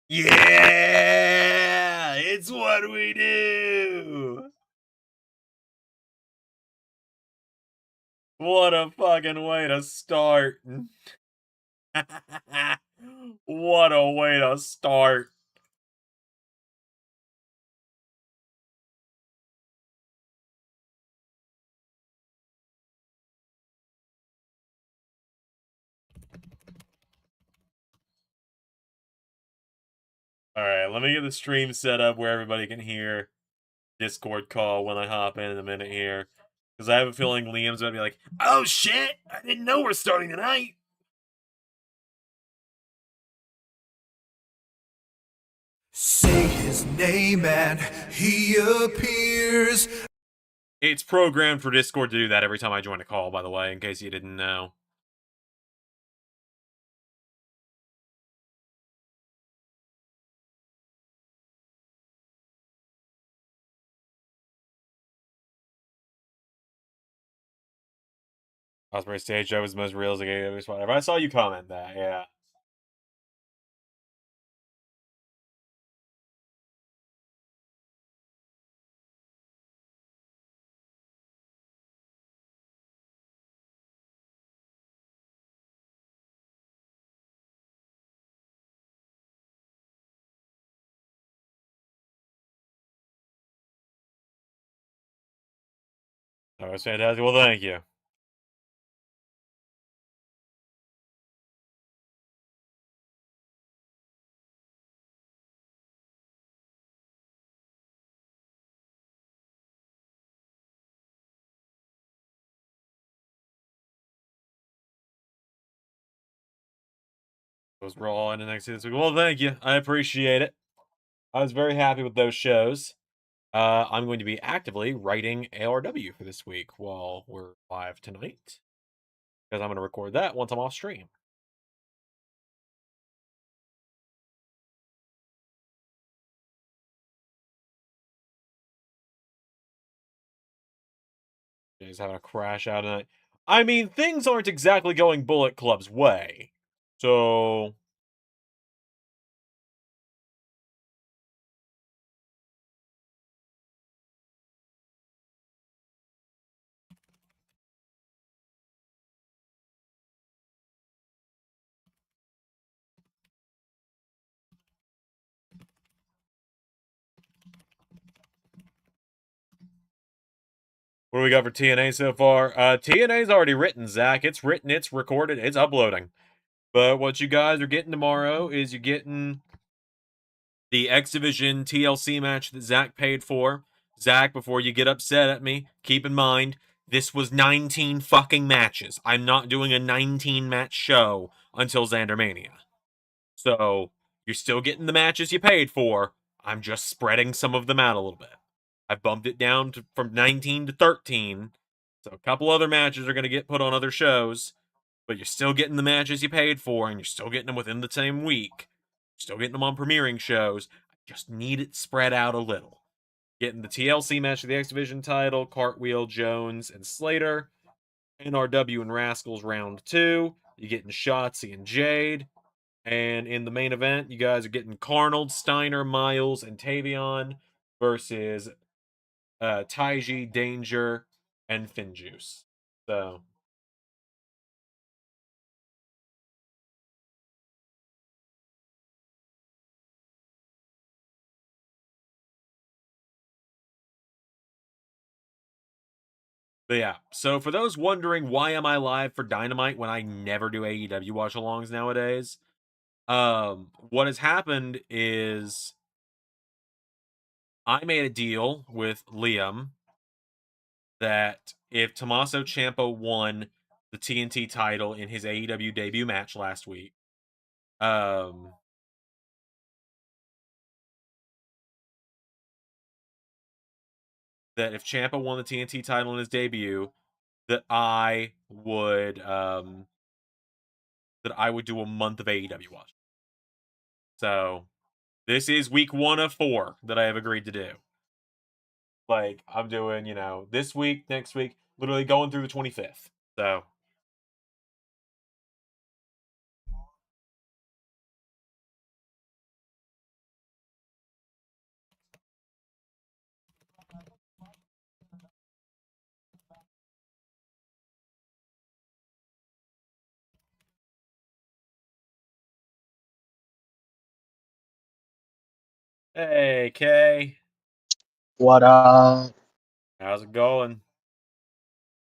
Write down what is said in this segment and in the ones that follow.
Yeah, it's what we do. What a fucking way to start. What a way to start. All right, let me get the stream set up where everybody can hear Discord call when I hop in a minute here. Because I have a feeling Liam's going to be like, oh shit, I didn't know we're starting tonight. Say his name and he appears. It's programmed for Discord to do that every time I join a call, by the way, in case you didn't know. Osprey stage show was the most realistic AEW spot ever. I saw you comment that, yeah. That was fantastic. Well, thank you. It was Raw and NXT this week. Well, thank you. I appreciate it. I was very happy with those shows. I'm going to be actively writing ARW for this week while we're live tonight. Because I'm going to record that once I'm off stream. Jay's having a crash out tonight. I mean, things aren't exactly going Bullet Club's way. So what do we got for TNA so far? TNA's already written, Zach. It's written, it's recorded, it's uploading. But what you guys are getting tomorrow is you're getting the X Division TLC match that Zach paid for. Zach, before you get upset at me, keep in mind, this was 19 fucking matches. I'm not doing a 19 match show until ZanderMania. So, you're still getting the matches you paid for. I'm just spreading some of them out a little bit. I bumped it down from 19 to 13. So, a couple other matches are going to get put on other shows. But you're still getting the matches you paid for, and you're still getting them within the same week. You're still getting them on premiering shows. I just need it spread out a little. Getting the TLC match for the X Division title, Cartwheel, Jones, and Slater. NRW and Rascals round 2. You're getting Shotzi and Jade. And in the main event, you guys are getting Carnold, Steiner, Miles, and Tavion versus Taiji, Danger, and Finjuice. So but yeah, so for those wondering why am I live for Dynamite when I never do AEW watch-alongs nowadays, what has happened is I made a deal with Liam that if Tommaso Ciampa won the TNT title in his AEW debut match last week, um, that if Ciampa won the TNT title in his debut, that I would do a month of AEW watch. So this is week 1 of 4 that I have agreed to do. Like, I'm doing, this week, next week, literally going through the 25th. So, Hey, Kay. What How's it going?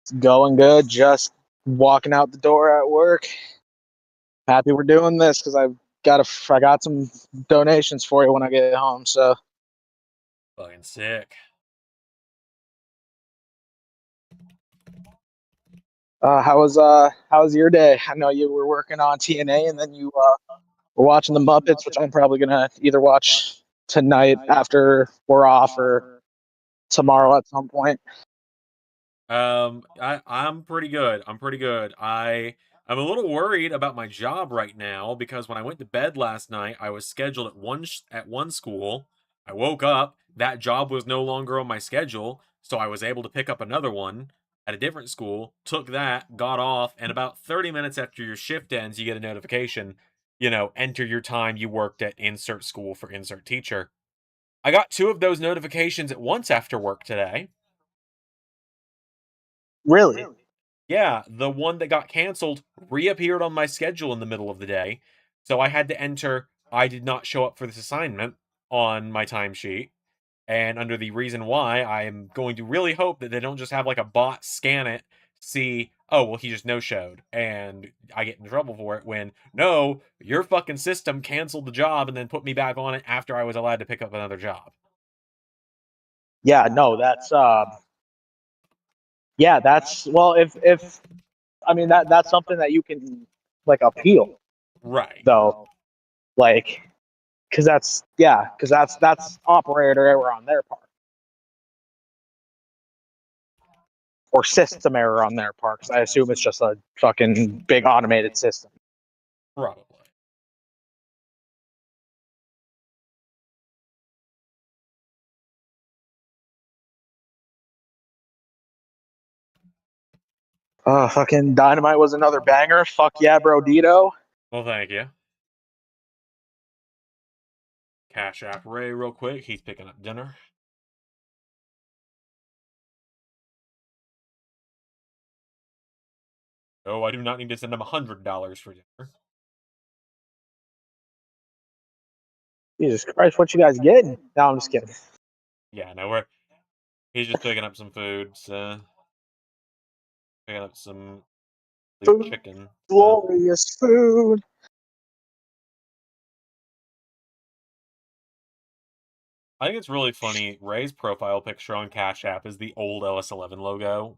it's going good. Just walking out the door at work. Happy we're doing this because I got some donations for you when I get home. So, Fucking sick. how was your day? I know you were working on TNA and then you were watching the Muppets, which I'm probably gonna either watch tonight after we're off or tomorrow at some point. I'm pretty good. I'm pretty good. I'm a little worried about my job right now because when I went to bed last night, I was scheduled at one school. I woke up, that job was no longer on my schedule, so I was able to pick up another one at a different school, took that, got off, and about 30 minutes after your shift ends, you get a notification, enter your time you worked at insert school for insert teacher. I got two of those notifications at once after work today. Really? Yeah, the one that got canceled reappeared on my schedule in the middle of the day. So I had to enter I did not show up for this assignment on my timesheet. And under the reason why, I'm going to really hope that they don't just have like a bot scan it, see, oh, well, he just no showed. And I get in trouble for it when, no, your fucking system canceled the job and then put me back on it after I was allowed to pick up another job. Yeah. No, that's well, if I mean that's something that you can like appeal Right. though, like because that's operator error on their part or system error on their part. Because I assume it's just a fucking big automated system. Probably. Fucking Dynamite was another banger. Fuck yeah, bro, Dito. Well, thank you. Cashapp Ray real quick. He's picking up dinner. Oh, I do not need to send him $100 for dinner. Jesus Christ, what you guys getting? No, I'm just kidding. Yeah, no, he's just picking up some food, so picking up some Food, chicken. So glorious food. I think it's really funny. Ray's profile picture on Cash App is the old LS11 logo.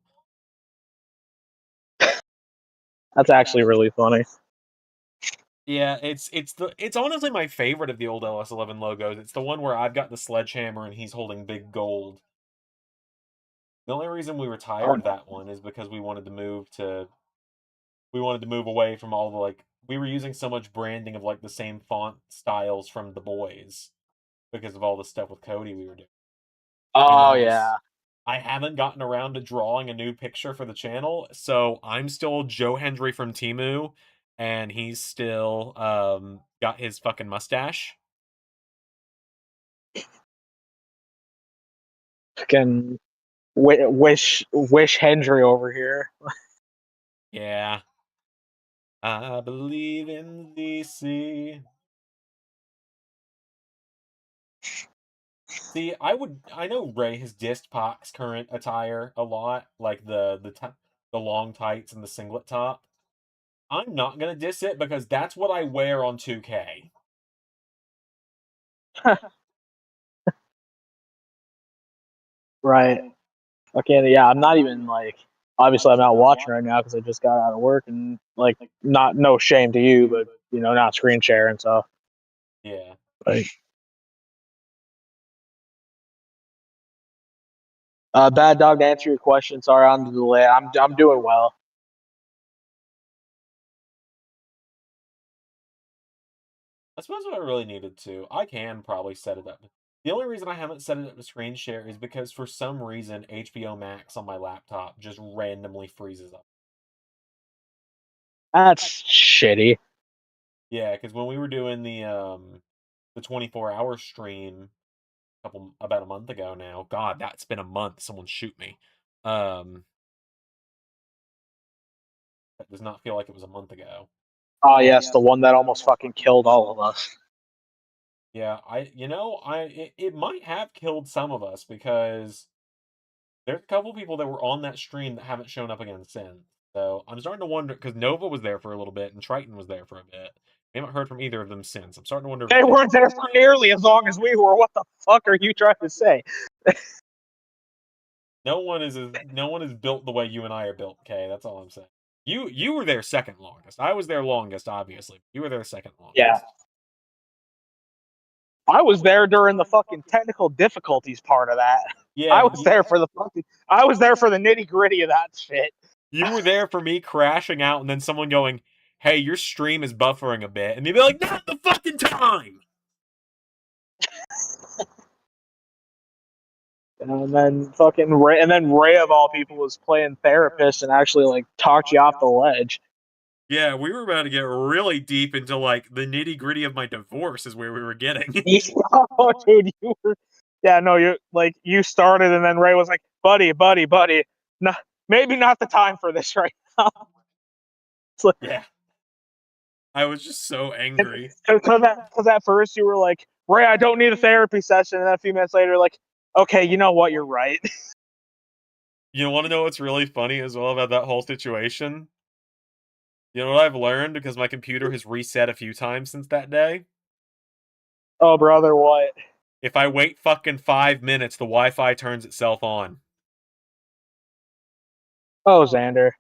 That's actually really funny. Yeah, it's honestly my favorite of the old LS11 logos. It's the one where I've got the sledgehammer and he's holding big gold. The only reason we retired that one is because we wanted to move away from all the like we were using so much branding of like the same font styles from the boys because of all the stuff with Cody we were doing. And then Oh yeah. I haven't gotten around to drawing a new picture for the channel, so I'm still Joe Hendry from Timu, and he's still got his fucking mustache. Fucking wish Hendry over here. Yeah. I believe in the sea. See, I know Ray has dissed Pac's current attire a lot, like the long tights and the singlet top. I'm not gonna diss it because that's what I wear on 2K. Right. Okay. Yeah, I'm not even like. Obviously, I'm not watching right now because I just got out of work and like, not no shame to you, but not screen sharing. So Yeah. like, bad dog. To answer your question, sorry on the delay. I'm doing well. I suppose if I really needed to, I can probably set it up. The only reason I haven't set it up to screen share is because for some reason HBO Max on my laptop just randomly freezes up. That's shitty. Yeah, because when we were doing the 24-hour stream about a month ago now, God, that's been a month. Someone shoot me. That does not feel like it was a month ago. Oh yes, the one that almost fucking killed all of us. Yeah, it might have killed some of us because there's a couple people that were on that stream that haven't shown up again since. So I'm starting to wonder because Nova was there for a little bit and Triton was there for a bit. We haven't heard from either of them since. I'm starting to wonder They weren't there for nearly as long as we were. What the fuck are you trying to say? no one is built the way you and I are built, okay? That's all I'm saying. You were there second longest. I was there longest, obviously. You were there second longest. Yeah. I was there during the fucking technical difficulties part of that. Yeah. I was there for the nitty gritty of that shit. You were there for me crashing out and then someone going, "Hey, your stream is buffering a bit," and you'd be like, "Not the fucking time." And then Ray of all people was playing therapist and actually like talked you off the ledge. Yeah, we were about to get really deep into like the nitty gritty of my divorce is where we were getting. Oh, dude, you were. Yeah, no, you started and then Ray was like, buddy, no, maybe not the time for this right now. Like, yeah. I was just so angry. Because at first you were like, Ray, I don't need a therapy session. And then a few minutes later, like, okay, you know what? You're right. You want to know what's really funny as well about that whole situation? You know what I've learned because my computer has reset a few times since that day? Oh, brother, what? If I wait fucking 5 minutes, the Wi-Fi turns itself on. Oh, Zander.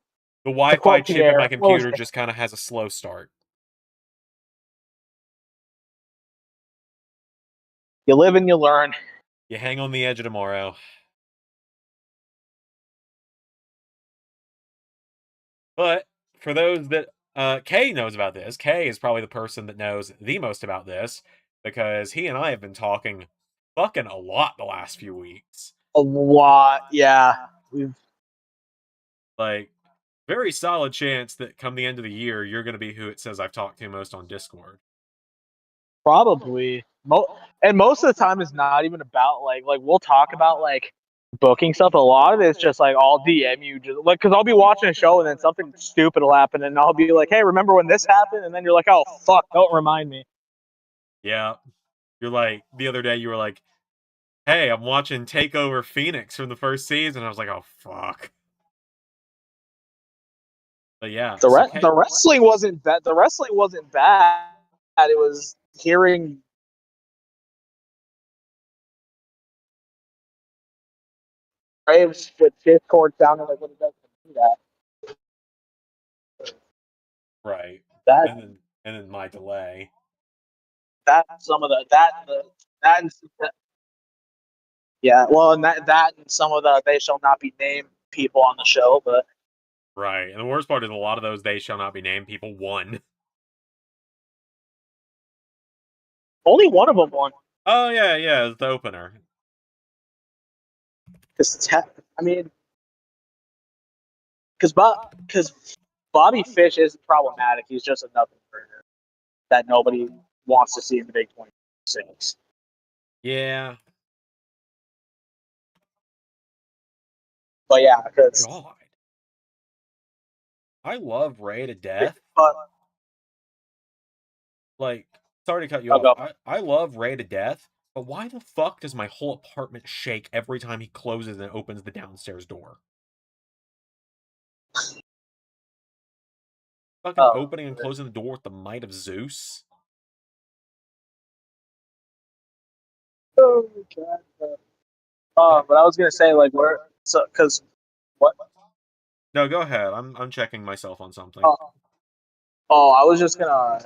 The Wi-Fi chip in my computer just kind of has a slow start. You live and you learn. You hang on the edge of tomorrow. But for those that Kay knows about this, Kay is probably the person that knows the most about this because he and I have been talking fucking a lot the last few weeks. A lot, yeah. We've Like, very solid chance that come the end of the year, you're going to be who it says I've talked to most on Discord. probably and most of the time it's not even about like we'll talk about like booking stuff. A lot of it's just like I'll DM you just like because I'll be watching a show and then something stupid will happen and I'll be like, hey, remember when this happened? And then you're like, oh fuck, don't remind me. Yeah. You're like, the other day you were like, hey, I'm watching Takeover Phoenix from the first season. I was like, oh fuck. But yeah, the wrestling wasn't bad. The wrestling wasn't bad. It was hearing Braves with Discord sounding like what it does to do that. right. That and then my delay. that some of the that and yeah, well, and that and some of the they shall not be named people on the show, but Right. And the worst part is a lot of those they shall not be named people won. only one of them won. Oh yeah, it's the opener. Because Bobby Fish is problematic. He's just a nothing burger that nobody wants to see in the Big 26. Yeah. But yeah, because God. I love Ray to death. but Like, sorry to cut you off. I love Ray to death, but why the fuck does my whole apartment shake every time he closes and opens the downstairs door? Fucking opening and closing the door with the might of Zeus. Oh god. But I was gonna say like because what? No, go ahead. I'm checking myself on something. I was just gonna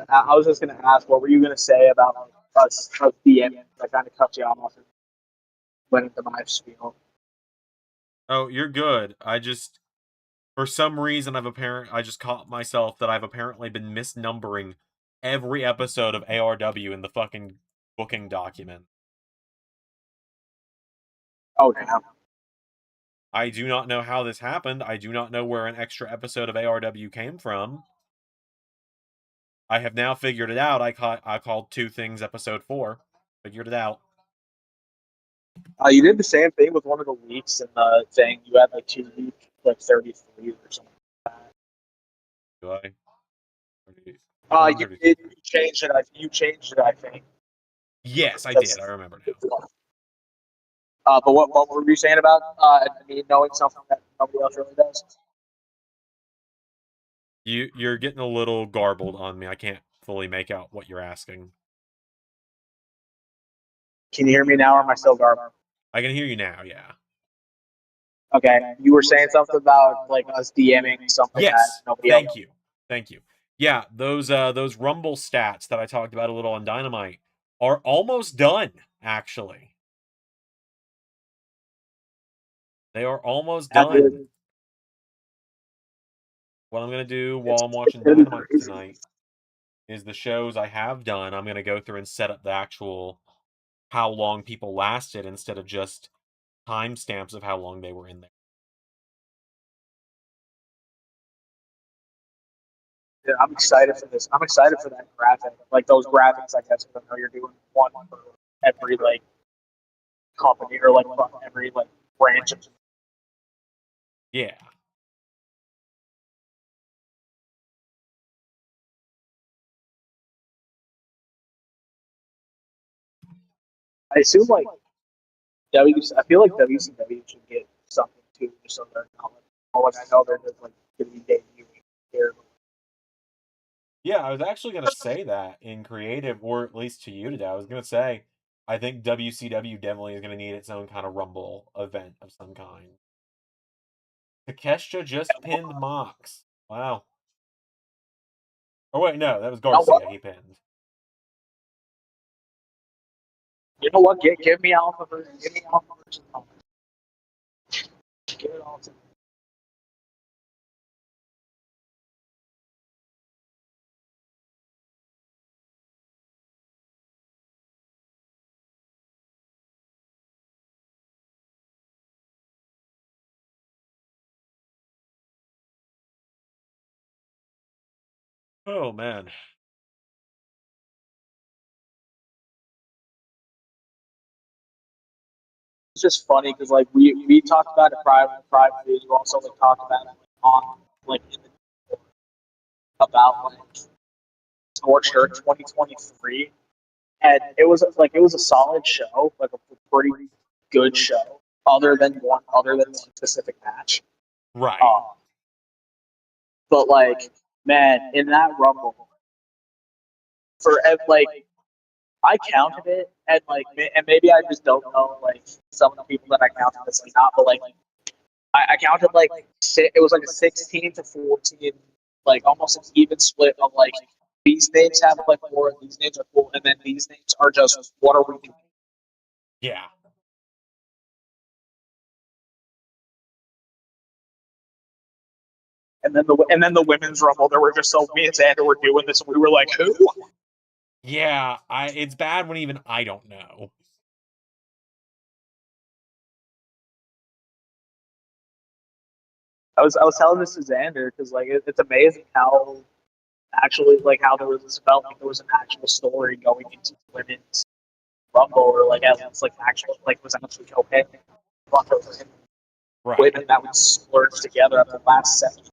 ask what were you gonna say about us DM? I kind of cut you off and went into my spiel. Oh, you're good. For some reason I just caught myself that I've apparently been misnumbering every episode of ARW in the fucking booking document. Oh damn. I do not know how this happened. I do not know where an extra episode of ARW came from. I have now figured it out. I called Two Things episode 4. Figured it out. You did the same thing with one of the weeks in the thing. You had like 2 weeks, like 33 or something. Do I? You changed it. You changed it, I think. Yes, I did. I remember now. But what were you saying about me knowing something that nobody else really does? You're getting a little garbled on me. I can't fully make out what you're asking. Can you hear me now, or am I still garbled? I can hear you now. Yeah. Okay, you were saying something about like us DMing something that Yes. nobody else. Thank you. Thank you. Yeah, those Rumble stats that I talked about a little on Dynamite are almost done. Actually, they are almost done. What I'm gonna do while I'm watching Dynamite tonight is the shows I have done. I'm gonna go through and set up the actual how long people lasted instead of just timestamps of how long they were in there. Yeah, I'm excited for this. I'm excited for that graphic, like those graphics. I guess I know you're doing one for every like company or like every like branch. Yeah. I assume like I feel like WCW should get something too, just so they're not like, oh, like I know they're just like going to be debuting here. Yeah, I was actually going to say that in creative, or at least to you today. I was going to say, I think WCW definitely is going to need its own kind of Rumble event of some kind. Takeshita just pinned Mox. Wow. Oh, wait, no, that was Garcia he pinned. You know what? Give me Alpha versus. Give me Alpha versus. Give it all to me. Oh, man. It's just funny because like we talked about it privately. You also like talked about it on like in the, about like Scorched Earth 2023, and it was a solid show, like a pretty good show, other than one specific match. Right. But like, man, in that Rumble, for like I counted it, and like, and maybe I just don't know like some of the people that I counted as like not, but like I counted like it was like a 16-14, like almost an even split of like these names have like more, these names are cool, and then these names are just what are we doing? Yeah. And then the women's Rumble, there were just so me and Zander were doing this, and we were like, who? Yeah, it's bad when even I don't know. I was telling this to Zander because like it's amazing how actually like how there was this felt like there was an actual story going into the women's Rumble, or like at least like actual like was actually okay. Right. Women that would splurge together at the last second.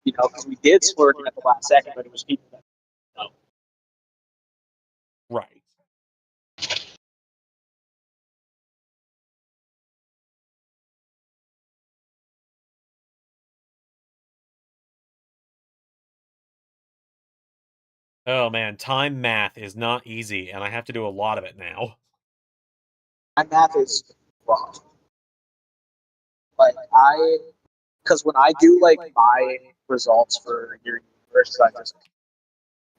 You know, because we did splurge at the last second, but it was people that you know. Right. Oh man, time math is not easy, and I have to do a lot of it now. My math is wrong. Like because when I do like my results for your universe, I just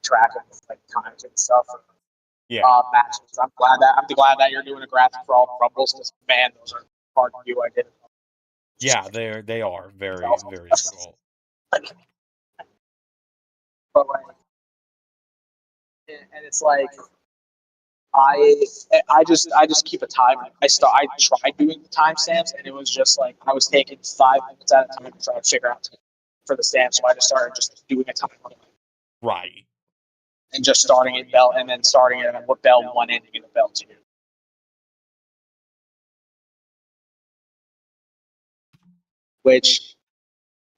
track of like times and stuff. Yeah. Matches. I'm glad that you're doing a graphic for all the rumbles. Because man, those are hard to do. I did. Yeah, they are very, very difficult. But like, and it's like I just keep a timer. I tried doing the timestamps, and it was just like I was taking 5 minutes at a time to try to figure out for the stamp. So I just started just doing a timer. Right. And just starting at bell, and then starting it at what bell one, ending in the bell two. Which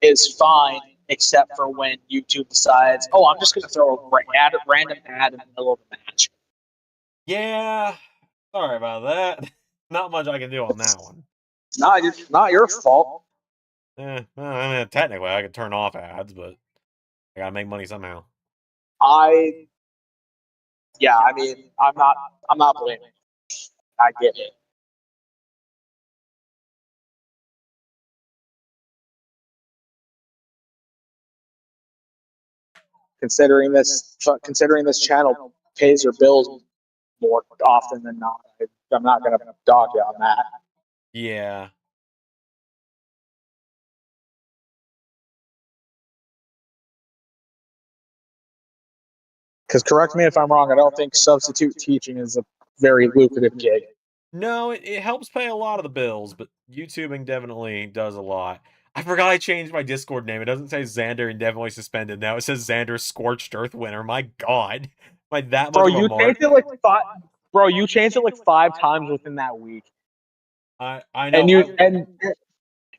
is fine except for when YouTube decides, oh, I'm just going to throw a random ad in the middle of the match. Yeah, sorry about that. Not much I can do on that one. It's not your fault. Well, I mean, technically, I could turn off ads, but I gotta make money somehow. I mean, I'm not blaming. I get it. Considering this channel pays your bills more often than not, I'm not going to dog you on that. Yeah. Because correct me if I'm wrong, I don't think substitute teaching is a very lucrative gig. No, it helps pay a lot of the bills, but YouTubing definitely does a lot. I forgot I changed my Discord name. It doesn't say Zander indefinitely suspended. Now it says Zander Scorched Earth Winner. My God. Am I that much Bro, of a you mark? changed it like five. Bro, you changed it like 5 times within that week. I know.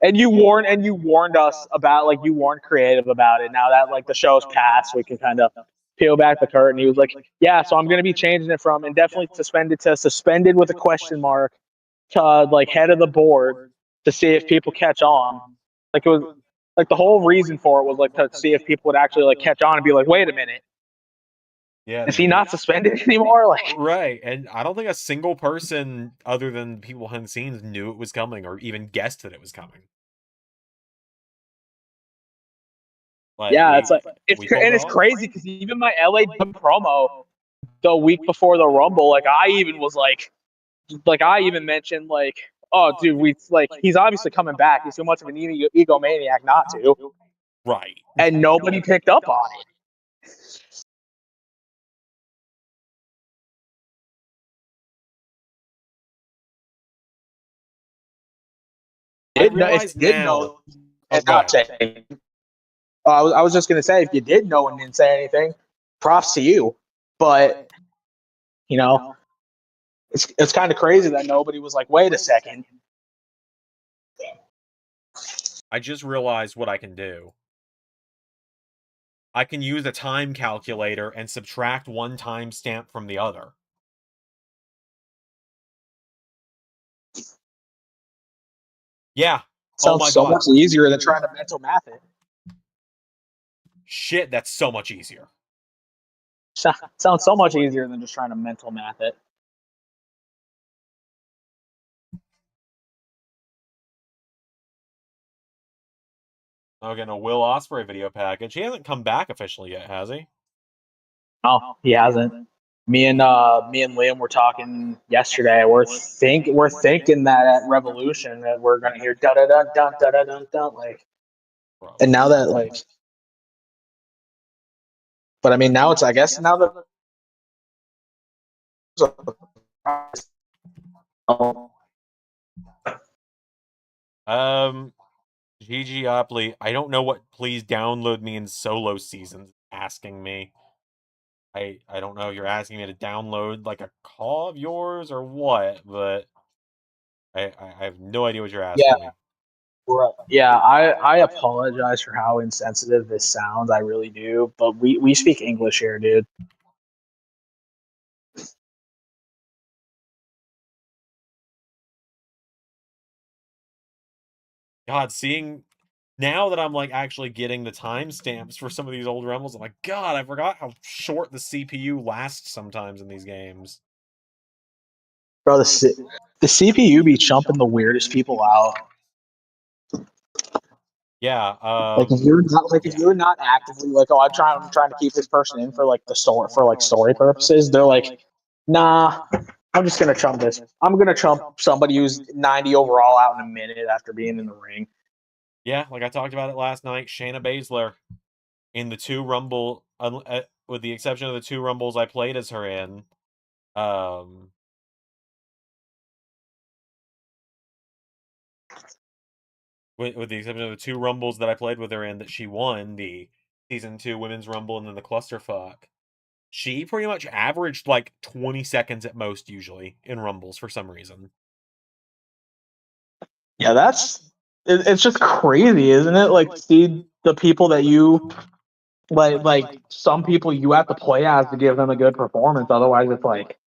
And you warned us about, like, you weren't creative about it. Now that, like, the show's passed, we can kind of peel back the curtain. He was like, yeah, so I'm going to be changing it from indefinitely suspended to suspended with a question mark to, like, head of the board to see if people catch on. Like, it was like the whole reason for it was like to see if people would actually, like, catch on and be like, wait a minute, Yeah, is he not suspended anymore? Like, right. And I don't think a single person other than people behind the scenes knew it was coming or even guessed that it was coming. Like yeah, it's like we pulled it it's off. crazy because even my LA promo the week before the Rumble, like, I even was like I even mentioned, like, oh, dude, he's obviously coming back. He's too much of an egomaniac not to, Right. and nobody picked up on it. I If realize you did now. know Oh, and go not ahead. say, I was just gonna say, if you did know and didn't say anything, props to you. But you know, it's kind of crazy that nobody was like, wait a second. I just realized what I can do. I can use a time calculator and subtract one timestamp from the other. Yeah. Oh Sounds my so God. much easier than trying to mental math it. Shit, that's so much easier. Sounds so much easier than just trying to mental math it. I'm getting a Will Ospreay video package. He hasn't come back officially yet, has he? No, he hasn't. Me and Liam were talking yesterday. We're thinking that at Revolution that we're gonna hear da da da da da da da, like, Bro. and now that, like, but I mean, now it's, I guess now that GG Opley, I don't know what please download me in solo seasons asking me. I don't know if you're asking me to download like a call of yours or what, but I have no idea what you're yeah, asking me. right. Yeah, I apologize for how insensitive this sounds. I really do, but we speak English here, dude. God, seeing now that I'm like actually getting the timestamps for some of these old rumbles, I'm like, God, I forgot how short the CPU lasts sometimes in these games. Bro, the CPU be chumping the weirdest people out. Yeah, Like, if you're not actively like, oh, I'm trying to keep this person in for, like, the story, for, like, story purposes, they're like, nah, I'm just gonna chump this. I'm gonna chump somebody who's 90 overall out in a minute after being in the ring. yeah, like I talked about it last night, Shayna Baszler in the two Rumble, with the exception of the two Rumbles I played as her in, um, with the exception of the two Rumbles that I played with her in that she won, the Season 2 Women's Rumble and then the Clusterfuck, she pretty much averaged like 20 seconds at most usually in Rumbles for some reason. Yeah, it's just crazy, isn't it? Like, see the people that you like some people you have to play as to give them a good performance. Otherwise, it's like,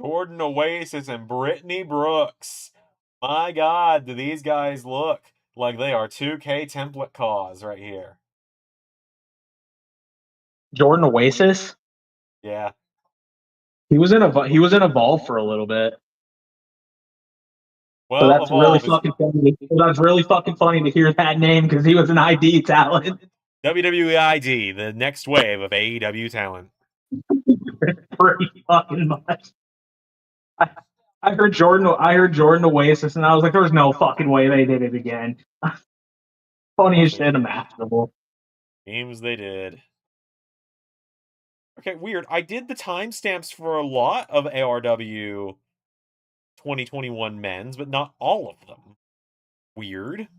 Jordan Oasis and Brittany Brooks. My God, do these guys look like they are 2K template cause right here? Jordan Oasis. Yeah. He was in Evolve for a little bit. So Well, that's really Evolve is fucking funny. That's really fucking funny to hear that name because he was an ID talent. WWE ID, the next wave of AEW talent. Pretty fucking much. I, I heard Jordan Oasis, and I was like, "There's no fucking way they did it again." Funny as shit, imaginable. Games they did. Okay, weird. I did the timestamps for a lot of ARW 2021 men's, but not all of them. Weird.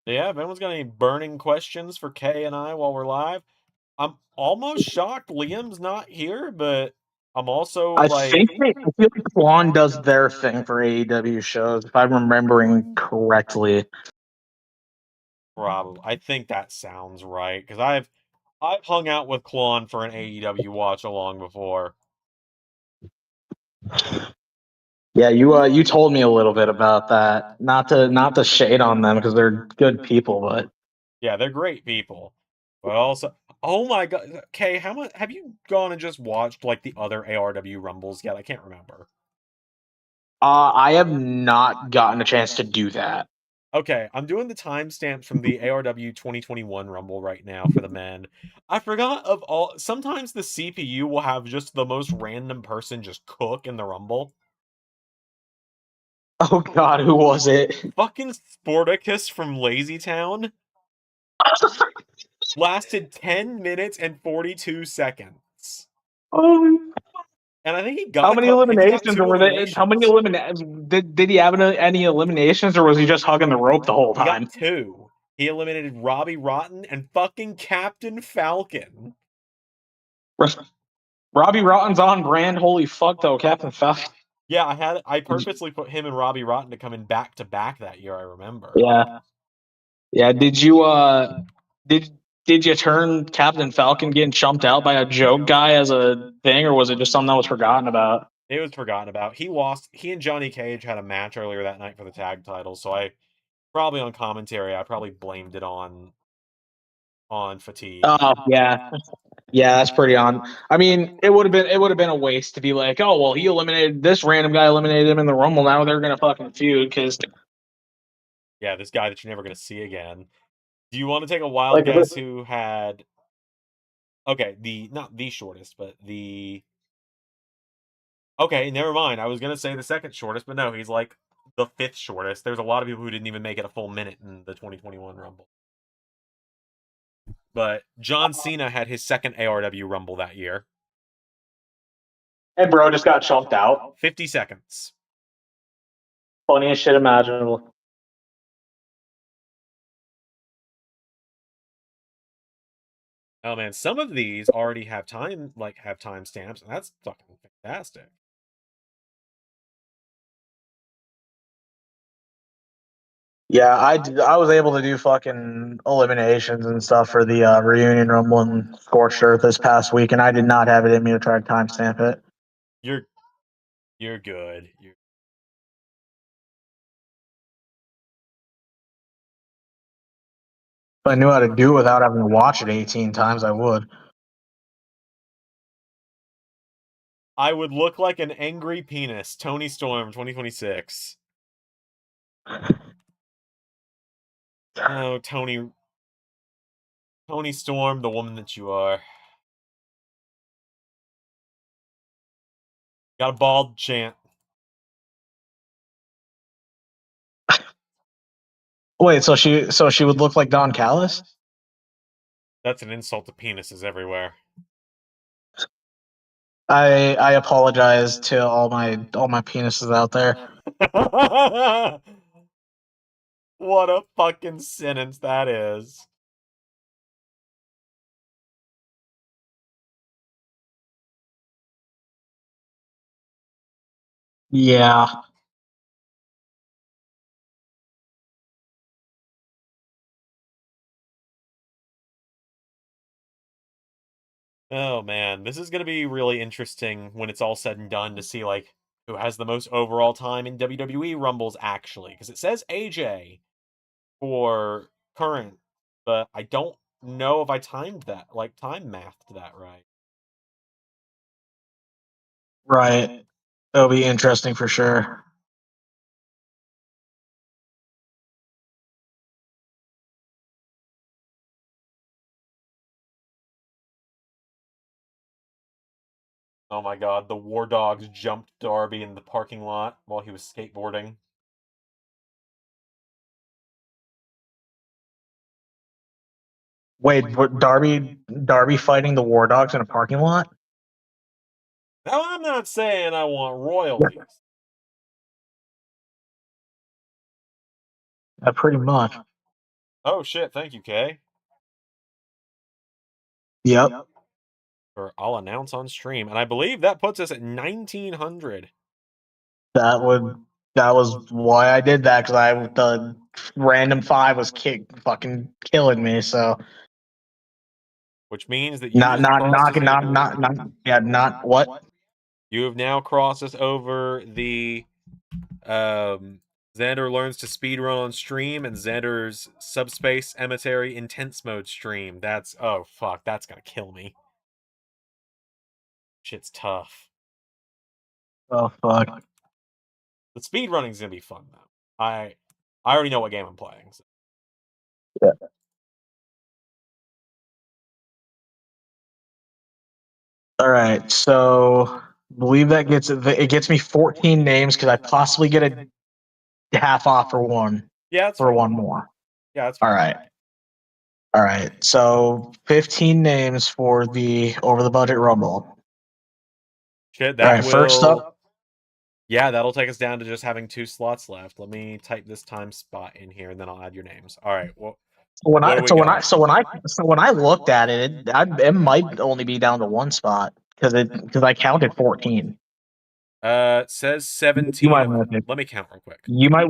Yeah, if anyone's got any burning questions for Kay and I while we're live, I'm almost shocked Liam's not here, but I'm also I like, feel like Swan does their thing for AEW shows, if I'm remembering correctly. probably. I think that sounds right because I've hung out with Klon for an AEW watch along before. Yeah, you told me a little bit about that. Not to shade on them because they're good people, but Yeah, they're great people, but also, oh my God, Kay, how much have you gone and just watched like the other ARW Rumbles yet? I can't remember. I have not gotten a chance to do that. Okay, I'm doing the timestamps from the ARW 2021 Rumble right now for the men. I forgot of all. Sometimes the CPU will have just the most random person just cook in the Rumble. Oh God, who was it? Fucking Sporticus from Lazy Town lasted 10 minutes and 42 seconds. Oh, And I think how many he got eliminations, or 2 were they? How many eliminations. eliminations did he have? Any eliminations, or was he just hugging the rope the whole He got time? 2. He eliminated Robbie Rotten and fucking Captain Falcon. Robbie Rotten's on brand. Holy fuck, though, Captain Falcon. Yeah, I purposely put him and Robbie Rotten to come in back to back that year, I remember. Yeah, yeah. Did did you turn Captain Falcon getting chumped out by a joke guy as a thing, or was it just something that was forgotten about? It was forgotten about. He lost. He and Johnny Cage had a match earlier that night for the tag title, so I probably on commentary I probably blamed it on fatigue. Oh yeah, yeah. That's pretty on. I mean, it would have been a waste to be like, oh well, he eliminated this random guy, eliminated him in the Rumble. Now they're gonna fucking feud because Yeah, this guy that you're never gonna see again. Do you want to take a wild like guess who had? Okay, the not the shortest, but the okay. Never mind. I was gonna say the second shortest, but no, he's like the fifth shortest. There's a lot of people who didn't even make it a full minute in the 2021 Rumble. But John Cena had his second ARW Rumble that year. hey bro just got chumped out. 50 seconds. Funniest shit imaginable. Oh man, some of these already have timestamps, and that's fucking fantastic. Yeah, I was able to do fucking eliminations and stuff for the reunion rumble and scorched earth this past week, and I did not have it in me to try to timestamp it. You're you're good. If I knew how to do it without having to watch it 18 times, I would. I would look like an angry penis. Tony Storm, 2026. Oh, Tony Storm, the woman that you are. Got a bald chant. Wait, so she would look like Don Callis? That's an insult to penises everywhere. I apologize to all my penises out there. What a fucking sentence that is. Yeah. Oh man, this is gonna be really interesting when it's all said and done to see like who has the most overall time in WWE Rumbles actually, because it says AJ for current, but I don't know if I timed that, like time mathed that right. Right. It'll be interesting for sure. Oh my god, the War Dogs jumped Darby in the parking lot while he was skateboarding. Wait, what, Darby fighting the War Dogs in a parking lot? Now I'm not saying I want royalties. Pretty much. Oh shit, thank you, Kay. Yep. For I'll announce on stream. And I believe that puts us at 1900. That would that was why I did that, because the random five was fucking killing me. So Which means that you just crossed us over. not what? You have now crossed us over the Zander learns to speedrun on stream and Zander's subspace emissary intense mode stream. That's oh fuck, that's gonna kill me. Shit's tough. Oh fuck. The speedrunning's gonna be fun though. I already know what game I'm playing. So. Yeah. All right, so I believe that gets me 14 names because I possibly get a half off for one Yeah, that's for fine. one more. Yeah, that's All fine. right. All right. So 15 names for the over the budget rumble. Shit, All that right, will. first up. Yeah, that'll take us down to just having 2 slots left. Let me type this time spot in here, and then I'll add your names. All right. Well, When what I do we got? when I looked at it might only be down to one spot because I counted 14. It says You 17. might Let me count real quick. you might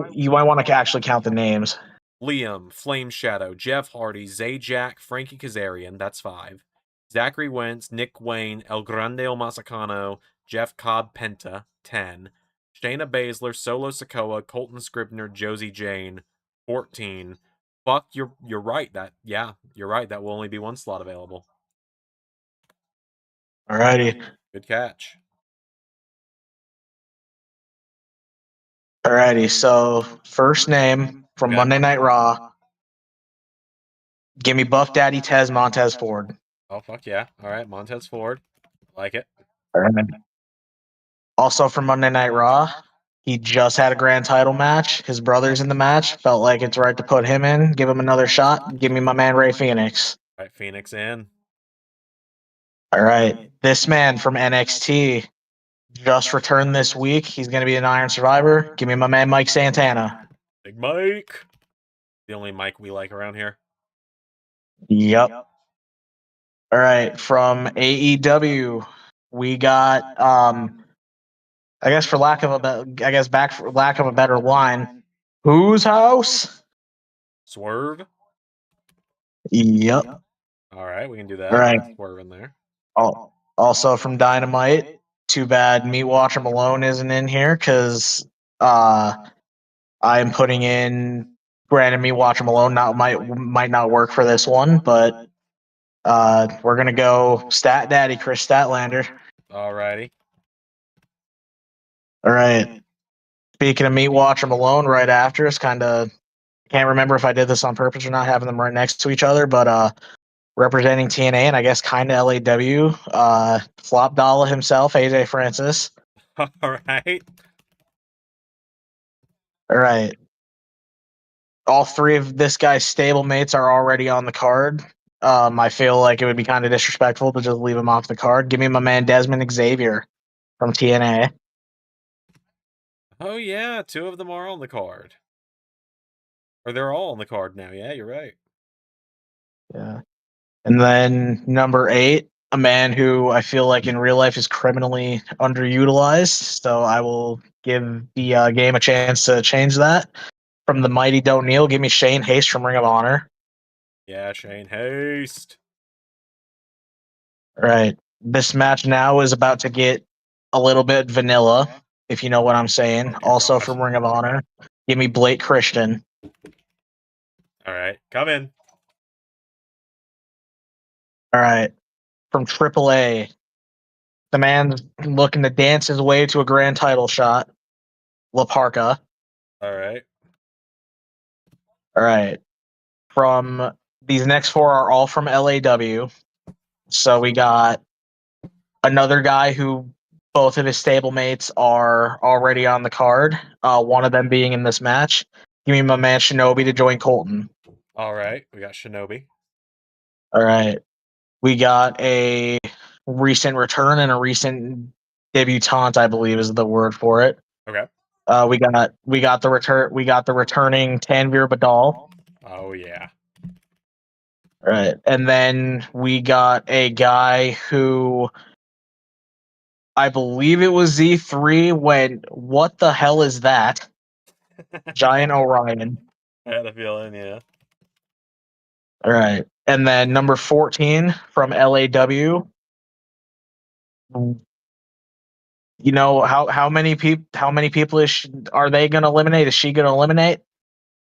want to actually count the names. Liam, Flame Shadow, Jeff Hardy, Zajac, Frankie Kazarian, that's 5. Zachary Wentz, Nick Wayne, El Grande El Masacano, Jeff Cobb Penta, 10. Shayna Baszler, Solo Sokoa, Colton Scribner, Josie Jane, 14. Fuck, you're right. You're right. That will only be one slot available. Alrighty. Good catch. Alrighty. So first name from Okay. Monday Night Raw. Give me Buff Daddy Tez Montez Ford. Oh fuck yeah! All right, Montez Ford, like it. All right. Also from Monday Night Raw, he just had a grand title match. His brother's in the match. Felt like it's right to put him in. Give him another shot. Give me my man Ray Phoenix. All right, Phoenix in. All right. This man from NXT just returned this week. He's going to be an Iron Survivor. Give me my man Mike Santana. Big Mike. The only Mike we like around here. Yep. All right. From AEW, we got I guess for lack of a better line, whose house? Swerve. Yep. All right, we can do that. All right. Swerve in there. Also from Dynamite. Too bad Meat Watcher Malone isn't in here because I'm putting in. Granted, Meat Watcher Malone might not work for this one, but we're gonna go Stat Daddy Chris Statlander. All righty. All right. Speaking of Meat Watcher Malone, right after us, kind of can't remember if I did this on purpose or not, having them right next to each other, but representing TNA and I guess kind of LAW, Flop Dollar himself, AJ Francis. All right. All right. all three of this guy's stablemates are already on the card. I feel like it would be kind of disrespectful to just leave him off the card. Give me my man Desmond Xavier from TNA. Oh yeah, 2 of them are on the card. Or they're all on the card now. Yeah, you're right. Yeah. And then number 8, a man who I feel like in real life is criminally underutilized. So I will give the game a chance to change that. From the mighty Don't Kneel, give me Shane Haste from Ring of Honor. Yeah, Shane Haste. All right. This match now is about to get a little bit vanilla, if you know what I'm saying. Oh, dear Also God. from Ring of Honor, give me Blake Christian. All right, come in. All right. From AAA, the man's looking to dance his way to a grand title shot. La Parka. All right. All right. From these next 4 are all from LAW. So we got another guy who both of his stablemates are already on the card. One of them being in this match. Give me my man Shinobi to join Colton. All right, we got Shinobi. All right. We got a recent return and a recent debutante, I believe is the word for it. Okay. We got the returning Tanvir Badal. Oh yeah. Right. And then we got a guy who I believe it was Z3 when what the hell is that? Giant Orion. I had a feeling, yeah. All right. And then number 14 from LAW. You know how many people are they going to eliminate? Is she going to eliminate?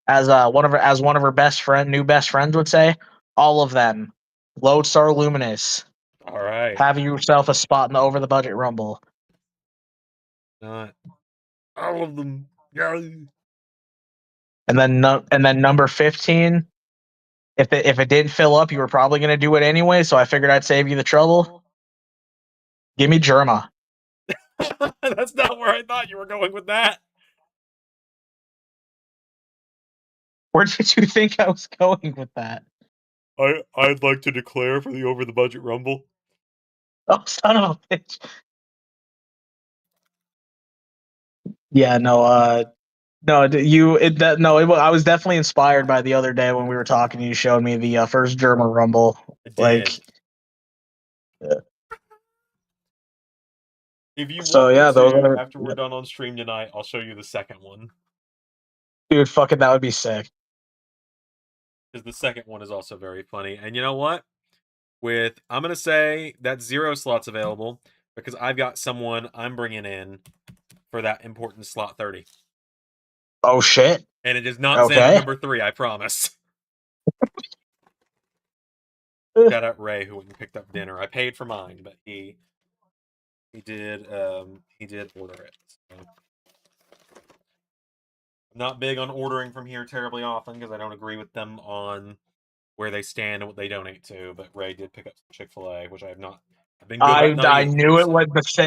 As one of her new best friends would say, all of them. Lodestar Luminous. All right. Have yourself a spot in the over the budget rumble. Not all of them. Yeah. And then number 15. If it didn't fill up, you were probably going to do it anyway, so I figured I'd save you the trouble. Give me Germa. That's not where I thought you were going with that. Where did you think I was going with that? I'd like to declare for the over the budget rumble. Oh, son of a bitch. Yeah, no, no, I was definitely inspired by the other day when we were talking. You showed me the first German Rumble. I did. Like, If you so want me yeah, those to, are, after we're done on stream tonight, I'll show you the second one. dude, fucking that would be sick. Because the second one is also very funny. And you know what? I'm going to say that 0 slots available because I've got someone I'm bringing in for that important slot 30. Oh shit. And it is not Okay. Xander number 3, I promise. Shout out Ray who went and picked up dinner. I paid for mine, but he did order it. So. I'm not big on ordering from here terribly often because I don't agree with them on where they stand and what they donate to. But Ray did pick up some Chick-fil-A, which I have not. I've been good about not I eating knew there, it was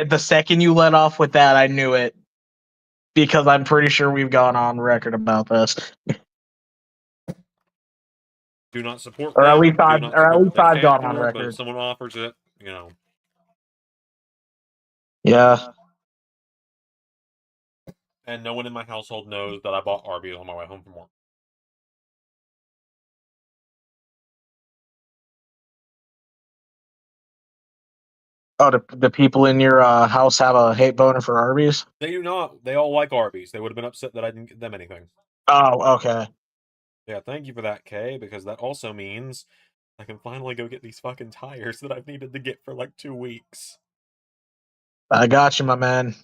the second you let off with that. I knew it because I'm pretty sure we've gone on record about this. Do not support Or them. at least Do not support what they I've stand gone on for. But if record. someone offers it, Yeah. And no one in my household knows that I bought Arby's on my way home from work. Oh, the people in your house have a hate boner for Arby's? They do not. They all like Arby's. They would have been upset that I didn't get them anything. Oh, okay. Yeah, thank you for that, Kay, because that also means I can finally go get these fucking tires that I've needed to get for like 2 weeks. I got you, my man.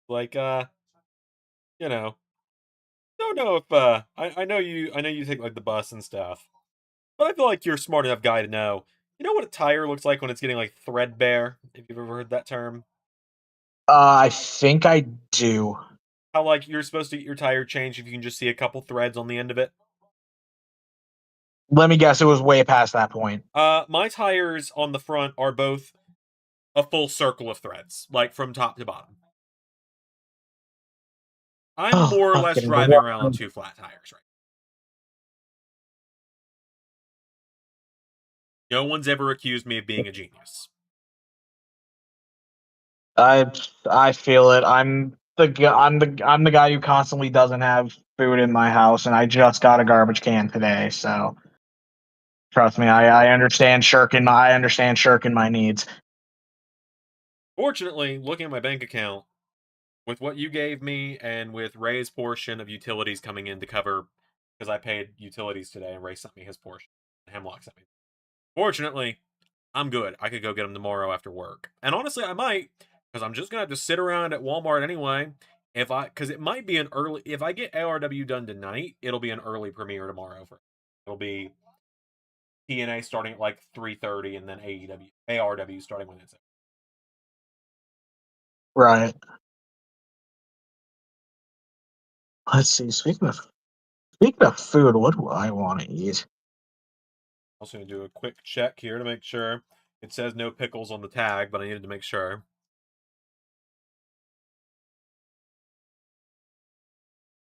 Like, don't know if I know you take like the bus and stuff. But I feel like you're a smart enough guy to know. You know what a tire looks like when it's getting like threadbare? If you've ever heard that term. I think I do. How like you're supposed to get your tire changed if you can just see a couple threads on the end of it. Let me guess, it was way past that point. My tires on the front are both a full circle of threads, like from top to bottom. I'm Oh, more or less fucking driving around on 2 flat tires right now. No one's ever accused me of being a genius. I feel it. I'm the guy who constantly doesn't have food in my house, and I just got a garbage can today. So trust me, I understand shirking my needs. Fortunately, looking at my bank account, with what you gave me and with Ray's portion of utilities coming in to cover, because I paid utilities today and Ray sent me his portion, Hemlock sent me. Fortunately, I'm good. I could go get them tomorrow after work. And honestly, I might, because I'm just gonna have to sit around at Walmart anyway. Because it might be an early. If I get ARW done tonight, it'll be an early premiere tomorrow. It'll be TNA starting at like 3:30, and then ARW starting when it's. Right. Let's see. Speaking of food, what do I want to eat? Also gonna do a quick check here to make sure. It says no pickles on the tag, but I needed to make sure.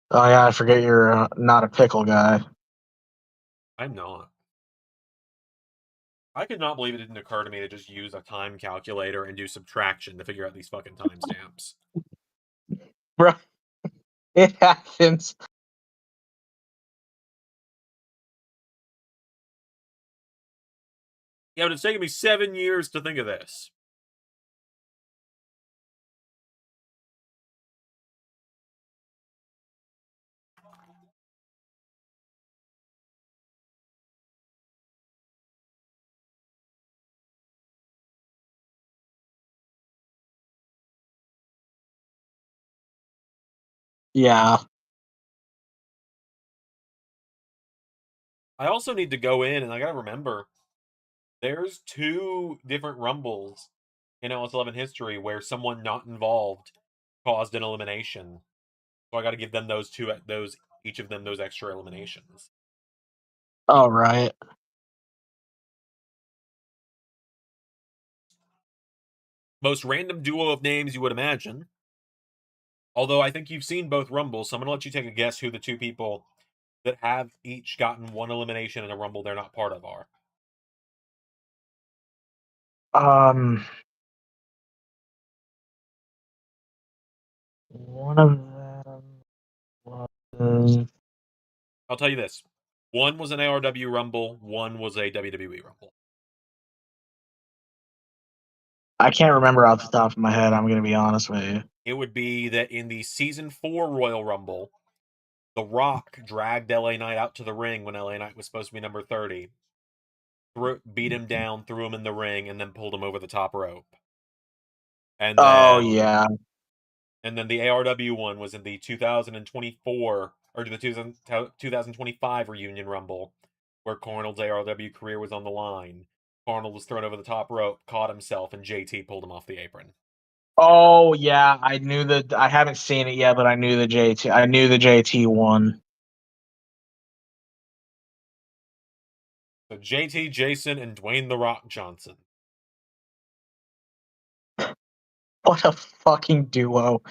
Oh yeah, I forget you're not a pickle guy. I'm not. I could not believe it didn't occur to me to just use a time calculator and do subtraction to figure out these fucking timestamps. Bro, it happens. Yeah, but it's taken me 7 years to think of this. Yeah. I also need to go in and I gotta remember there's 2 different rumbles in LS11 history where someone not involved caused an elimination. So I gotta give them those each of them those extra eliminations. Oh right. Most random duo of names you would imagine. Although I think you've seen both rumbles, so I'm gonna let you take a guess who the 2 people that have each gotten 1 elimination in a rumble they're not part of are. One of them was. I'll tell you this. One was an ARW Rumble, one was a WWE Rumble. I can't remember off the top of my head. I'm gonna be honest with you. It would be that in the Season 4 Royal Rumble, The Rock dragged LA Knight out to the ring when LA Knight was supposed to be number 30, beat him down, threw him in the ring, and then pulled him over the top rope. And Oh then, yeah. and then the ARW one was in the 2024 or the 2025 Reunion Rumble, where Carnold's ARW career was on the line. Carnold was thrown over the top rope, caught himself, and JT pulled him off the apron. Oh yeah. I knew that. I haven't seen it yet, but I knew the JT. I knew the JT won. So JT, Jason, and Dwayne The Rock Johnson. What a fucking duo.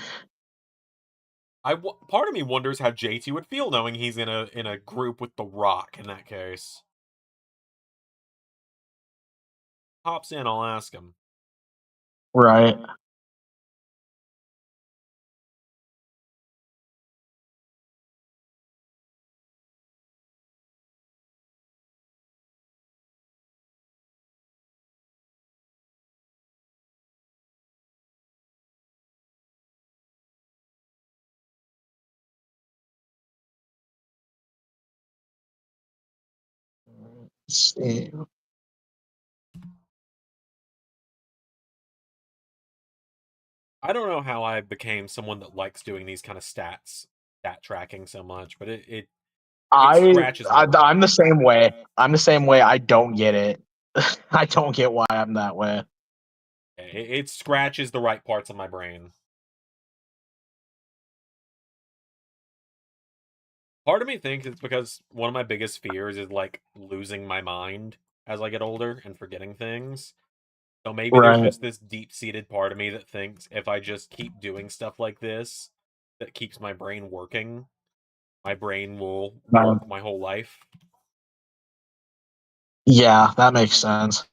Part of me wonders how JT would feel knowing he's in a group with The Rock in that case. Pops in, I'll ask him. Right. Let's see. I don't know how I became someone that likes doing these kind of stat tracking so much, but it I, scratches my I brain. I'm the same way. I'm the same way. I don't get it. I don't get why I'm that way. It scratches the right parts of my brain. Part of me thinks it's because one of my biggest fears is like losing my mind as I get older and forgetting things. So maybe there's Right. just this deep-seated part of me that thinks if I just keep doing stuff like this, that keeps my brain working, my brain will work my whole life. Yeah, that makes sense.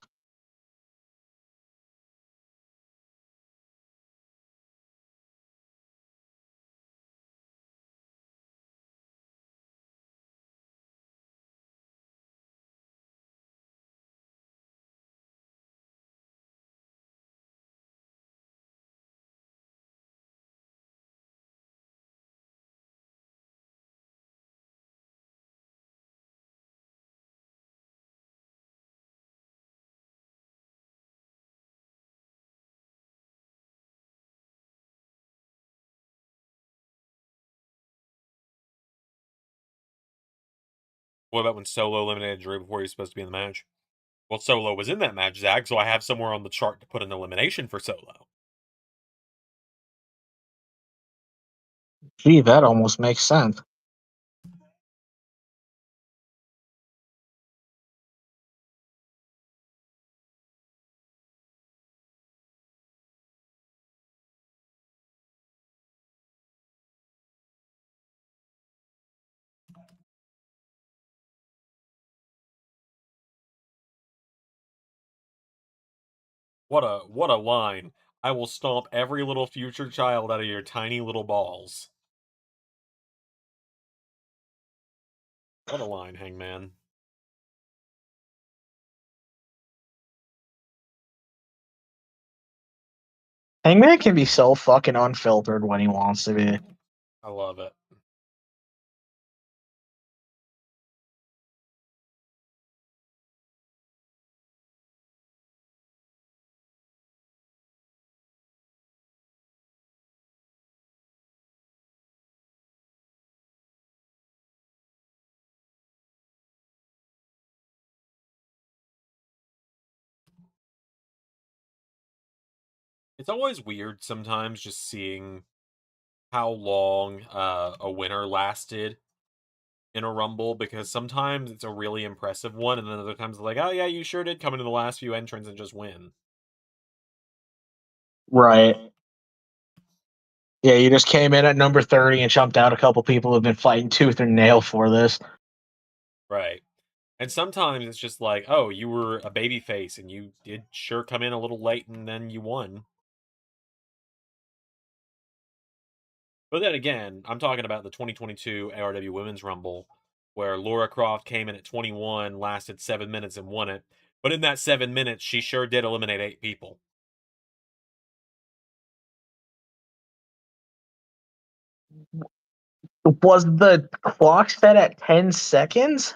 What about when Solo eliminated Drew before he was supposed to be in the match? Well, Solo was in that match, Zach, so I have somewhere on the chart to put an elimination for Solo. Gee, that almost makes sense. What a line. I will stomp every little future child out of your tiny little balls. What a line, Hangman. Hangman can be so fucking unfiltered when he wants to be. I love it. It's always weird sometimes just seeing how long a winner lasted in a Rumble, because sometimes it's a really impressive one, and then other times like, oh yeah, you sure did come into the last few entrants and just win. Right. Yeah, you just came in at number 30 and chumped out a couple people who've been fighting tooth and nail for this. Right. And sometimes it's just like, oh, you were a babyface and you did sure come in a little late and then you won. But then again, I'm talking about the 2022 ARW Women's Rumble, where Laura Croft came in at 21, lasted 7 minutes, and won it. But in that 7 minutes, she sure did eliminate 8 people. Was the clock set at 10 seconds?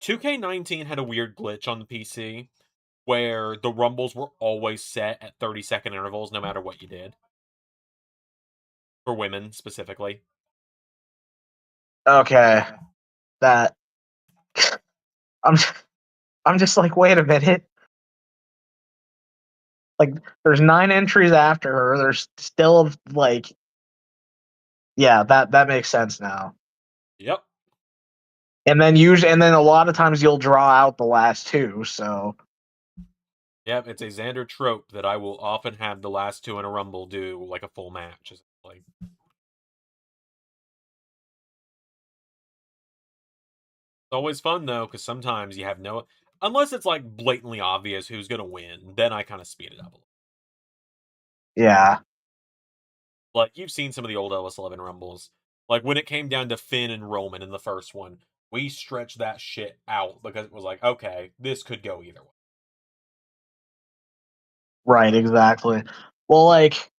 2K19 had a weird glitch on the PC where the Rumbles were always set at 30-second intervals no matter what you did. For women, specifically. Okay. That I'm I'm just like, wait a minute. Like, there's 9 entries after her. There's still like, yeah, that makes sense now. Yep. And then a lot of times you'll draw out the last 2. So Yep, it's a Zander trope that I will often have the last 2 in a Rumble do like a full match. Essentially. It's always fun though, because sometimes you have no, unless it's like blatantly obvious who's gonna win, then I kind of speed it up a little. yeah, Like you've seen some of the old LS11 Rumbles, like when it came down to Finn and Roman in the first one, we stretched that shit out because it was like, okay, this could go either way. right, exactly. Well, like,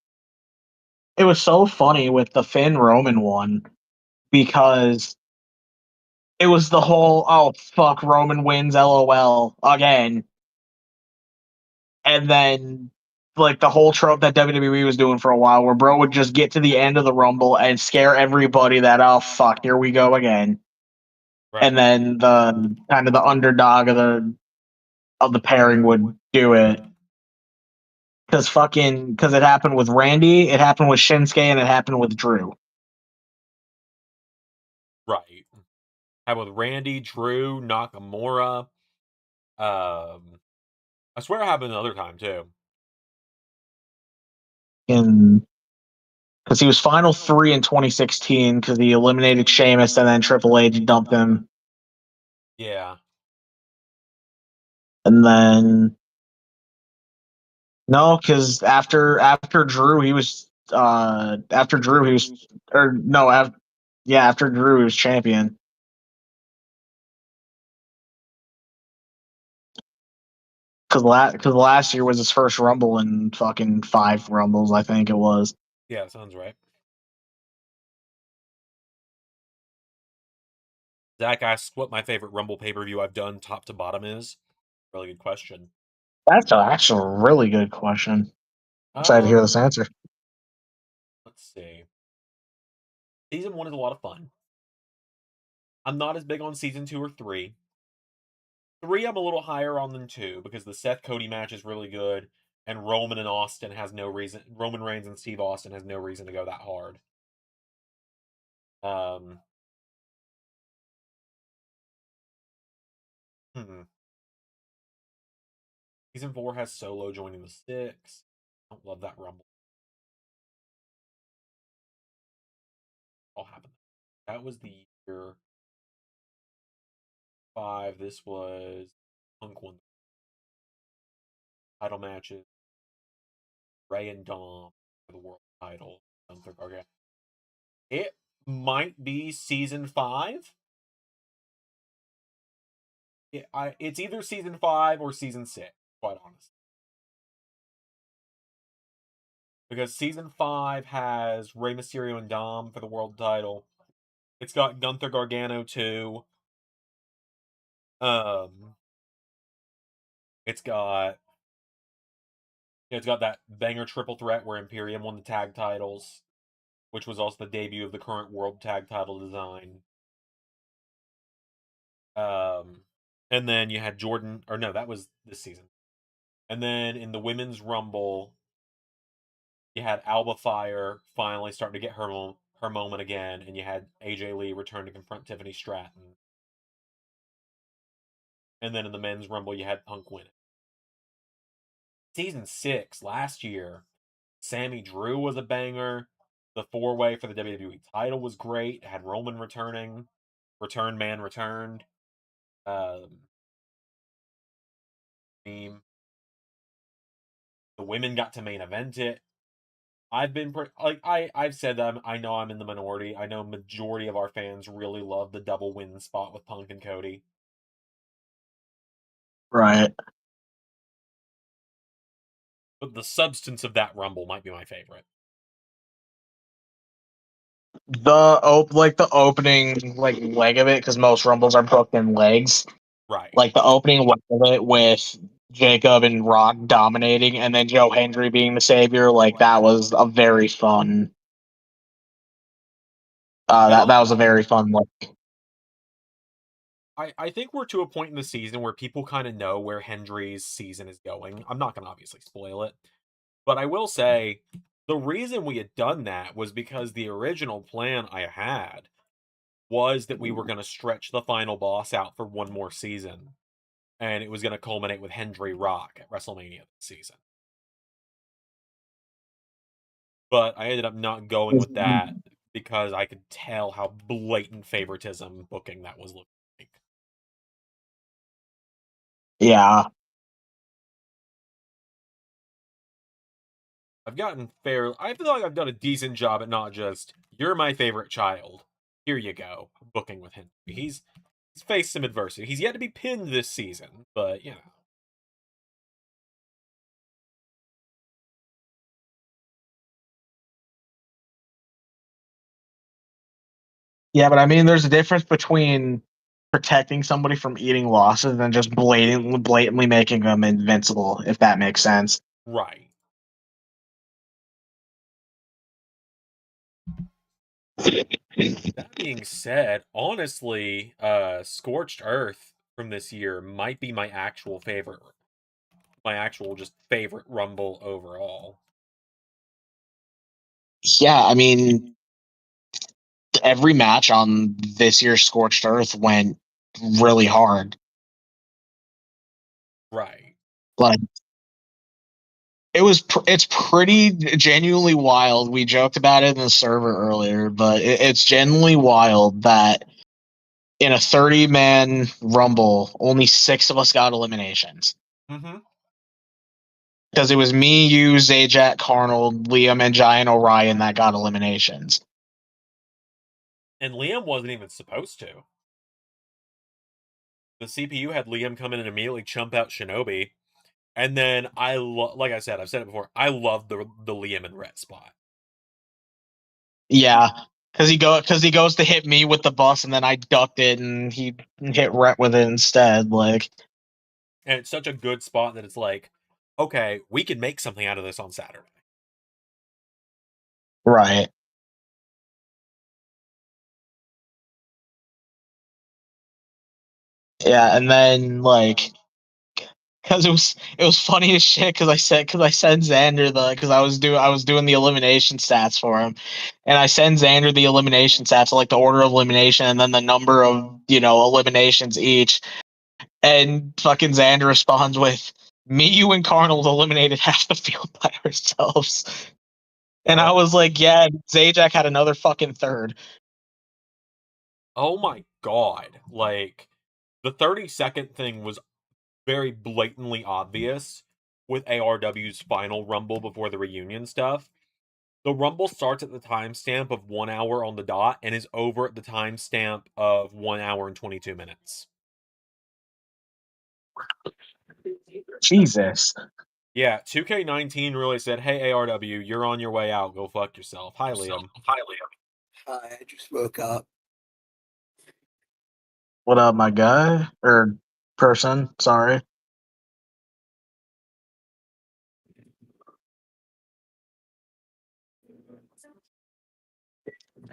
it was so funny with the Finn Roman one because it was the whole, oh fuck, Roman wins, LOL again, and then like the whole trope that WWE was doing for a while, where bro would just get to the end of the Rumble and scare everybody that, oh fuck, here we go again, Right. and then the kind of the underdog of the pairing would do it. Because it happened with Randy, it happened with Shinsuke, and it happened with Drew. Right. How with Randy, Drew, Nakamura. I swear it happened another time too. And Because he was Final 3 in 2016 because he eliminated Sheamus and then Triple H dumped him. Yeah. And then no, because after Drew he was after Drew he was after Drew he was champion. Because last year was his first Rumble in fucking 5 Rumbles, I think it was. Yeah, sounds right. Zach asks what my favorite Rumble pay-per-view I've done top to bottom is. Really good question. That's actually a really good question. I'm excited to hear this answer. Let's see. Season 1 is a lot of fun. I'm not as big on season 2 or 3. 3 I'm a little higher on than 2 because the Seth Cody match is really good, and Roman and Austin has no reason. Roman Reigns and Steve Austin has no reason to go that hard. Season 4 has Solo joining the Six. I don't love that Rumble. All happened. That was the year 5. This was Punk won title matches. Ray and Dom for the world title. It might be season 5. It's either season 5 or season 6, quite honestly. Because season 5 has Rey Mysterio and Dom for the world title. It's got Gunther Gargano too. It's got that banger triple threat where Imperium won the tag titles, which was also the debut of the current world tag title design. And then you had Jordan, or no, that was this season. And then in the women's Rumble, you had Alba Fire finally starting to get her moment again, and you had AJ Lee return to confront Tiffany Stratton. And then in the men's Rumble, you had Punk win it. Season 6 last year, Sammy Drew was a banger. The 4-way for the WWE title was great. It had Roman returning. Return man returned. The women got to main event it. I've been I've said that I know I'm in the minority. I know majority of our fans really love the double win spot with Punk and Cody. Right. But the substance of that Rumble might be my favorite. The opening leg of it, because most Rumbles are booked in legs. Right. Like the opening leg of it with Jacob and Rock dominating, and then Joe Hendry being the savior. Like that was a very fun. That was a very fun look. I think we're to a point in the season where people kind of know where Hendry's season is going. I'm not going to obviously spoil it, but I will say the reason we had done that was because the original plan I had was that we were going to stretch the final boss out for one more season, and it was going to culminate with Hendry Rock at WrestleMania this season. But I ended up not going with that because I could tell how blatant favoritism booking that was looking like. Yeah. I feel like I've done a decent job at not just, you're my favorite child. Here you go. Booking with him. He's faced some adversity. He's yet to be pinned this season, but you know. Yeah, but I mean, there's a difference between protecting somebody from eating losses and just blatantly making them invincible, if that makes sense. Right. That being said, honestly, Scorched Earth from this year might be my actual favorite. My actual just favorite Rumble overall. Yeah, I mean, every match on this year's Scorched Earth went really hard. Right. Like it's pretty genuinely wild. We joked about it in the server earlier, but it's genuinely wild that in a 30-man Rumble, only 6 of us got eliminations. Mm-hmm. Because it was me, you, Zajac, Carnold, Liam, and Giant Orion that got eliminations. And Liam wasn't even supposed to. The CPU had Liam come in and immediately chump out Shinobi. And then like I said, I've said it before, I love the Liam and Rhett spot. Yeah, because he goes to hit me with the bus, and then I ducked it, and he hit Rhett with it instead. Like, and it's such a good spot that it's like, okay, we can make something out of this on Saturday. Right. Yeah, and then like, because it was funny as shit. Because I sent Zander because I was doing the elimination stats for him, and I send Zander the elimination stats, like the order of elimination, and then the number of eliminations each. And fucking Zander responds with, "Me, you, and Carnold eliminated half the field by ourselves." And I was like, "Yeah." Zajac had another fucking third. Oh my god! Like, the 30-second thing was very blatantly obvious with ARW's final Rumble before the reunion stuff. The Rumble starts at the timestamp of 1 hour on the dot and is over at the timestamp of 1 hour and 22 minutes. Jesus. Yeah, 2K19 really said, "Hey ARW, you're on your way out. Go fuck yourself." Hi, Liam. Hi, I just woke up. What up, my guy or person? Sorry.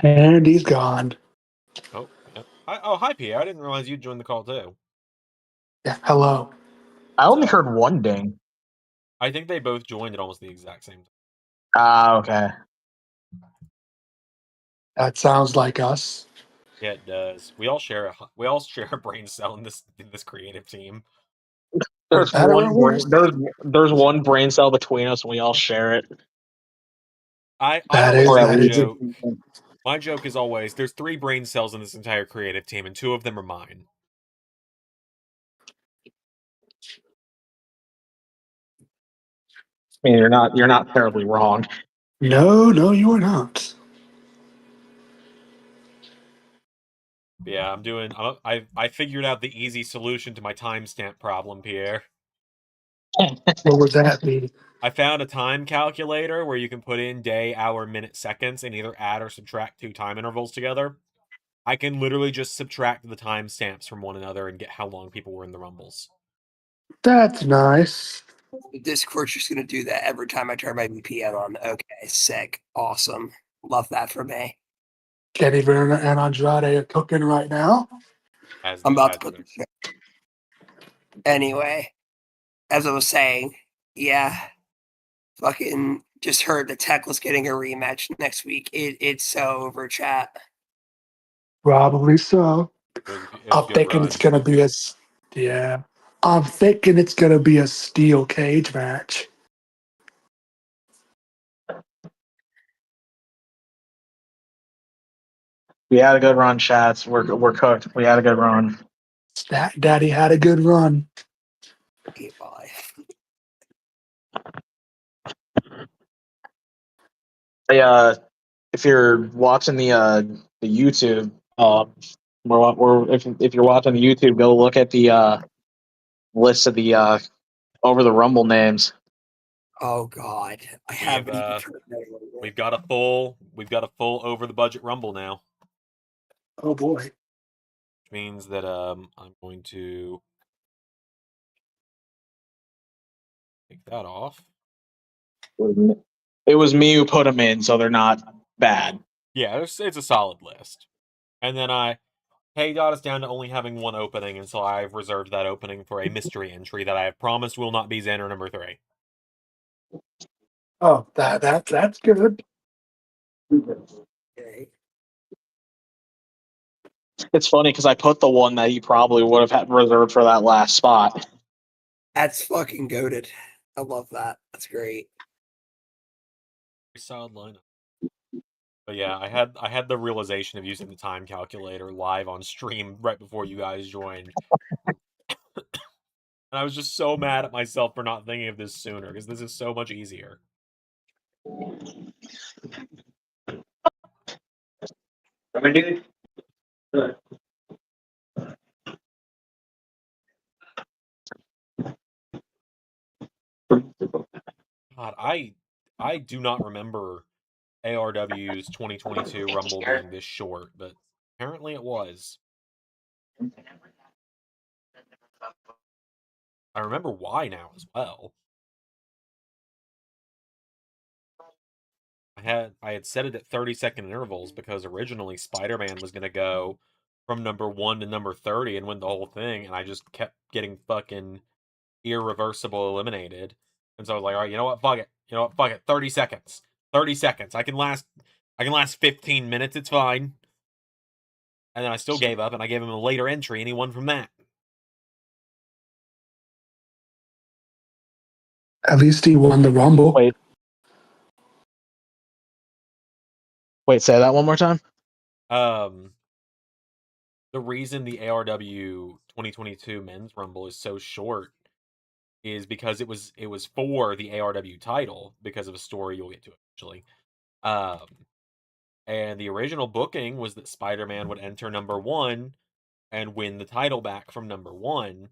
And he's gone. Oh, yeah. Hi, Pierre. I didn't realize you'd joined the call too. Yeah, hello. I only heard one ding. I think they both joined at almost the exact same time. Ah, okay. That sounds like us. Yeah, it does. We all share a brain cell in this creative team. For better or worse. There's one brain cell between us, and we all share it. I That always is- make that the is- joke. My joke is always there's 3 brain cells in this entire creative team, and 2 of them are mine. I mean, you're not terribly wrong. No, you are not. Yeah, I figured out the easy solution to my timestamp problem, Pierre. What would that be? I found a time calculator where you can put in day, hour, minute, seconds, and either add or subtract 2 time intervals together. I can literally just subtract the timestamps from one another and get how long people were in the Rumbles. That's nice. The Discord's just gonna do that every time I turn my VPN on. Okay, sick. Awesome. Love that for me. Kenny Verna and Andrade are cooking right now. I'm about to put the shit. Anyway, as I was saying, yeah, fucking just heard that Tekla's getting a rematch next week. It's so over, chat. Probably so. I'm thinking run. it's gonna be I'm thinking it's gonna be a steel cage match. We had a good run, chats. We're cooked. We had a good run. Stat Daddy had a good run. Okay, bye. Hey, if you're watching the YouTube, if you're watching the YouTube, go look at the list of the over the Rumble names. Oh god, I haven't even turned that on yet. We've got a full over the budget Rumble now. Oh boy. Which means that I'm going to take that off. It was me who put them in, so they're not bad. Yeah, it's a solid list. And then got us down to only having 1 opening, and so I've reserved that opening for a mystery entry that I have promised will not be Zander number 3. Oh, that's good. Okay. It's funny because I put the one that you probably would have had reserved for that last spot. That's fucking goated. I love that. That's great. Solid lineup. But yeah, I had the realization of using the time calculator live on stream right before you guys joined. And I was just so mad at myself for not thinking of this sooner, because this is so much easier. God, I do not remember ARW's 2022 Rumble being this short, but apparently it was. I remember why now as well. I had set it at 30-second intervals because originally Spider-Man was gonna go from number 1 to number 30 and win the whole thing, and I just kept getting fucking irreversible eliminated. And so I was like, all right, you know what? Fuck it. You know what? Fuck it. 30 seconds. 30 seconds. I can last 15 minutes, it's fine. And then I still gave up, and I gave him a later entry, and he won from that. At least he won the Rumble. Wait, say that one more time. The reason the ARW 2022 Men's Rumble is so short is because it was for the ARW title because of a story you'll get to eventually. And the original booking was that Spider-Man would enter number 1 and win the title back from number 1.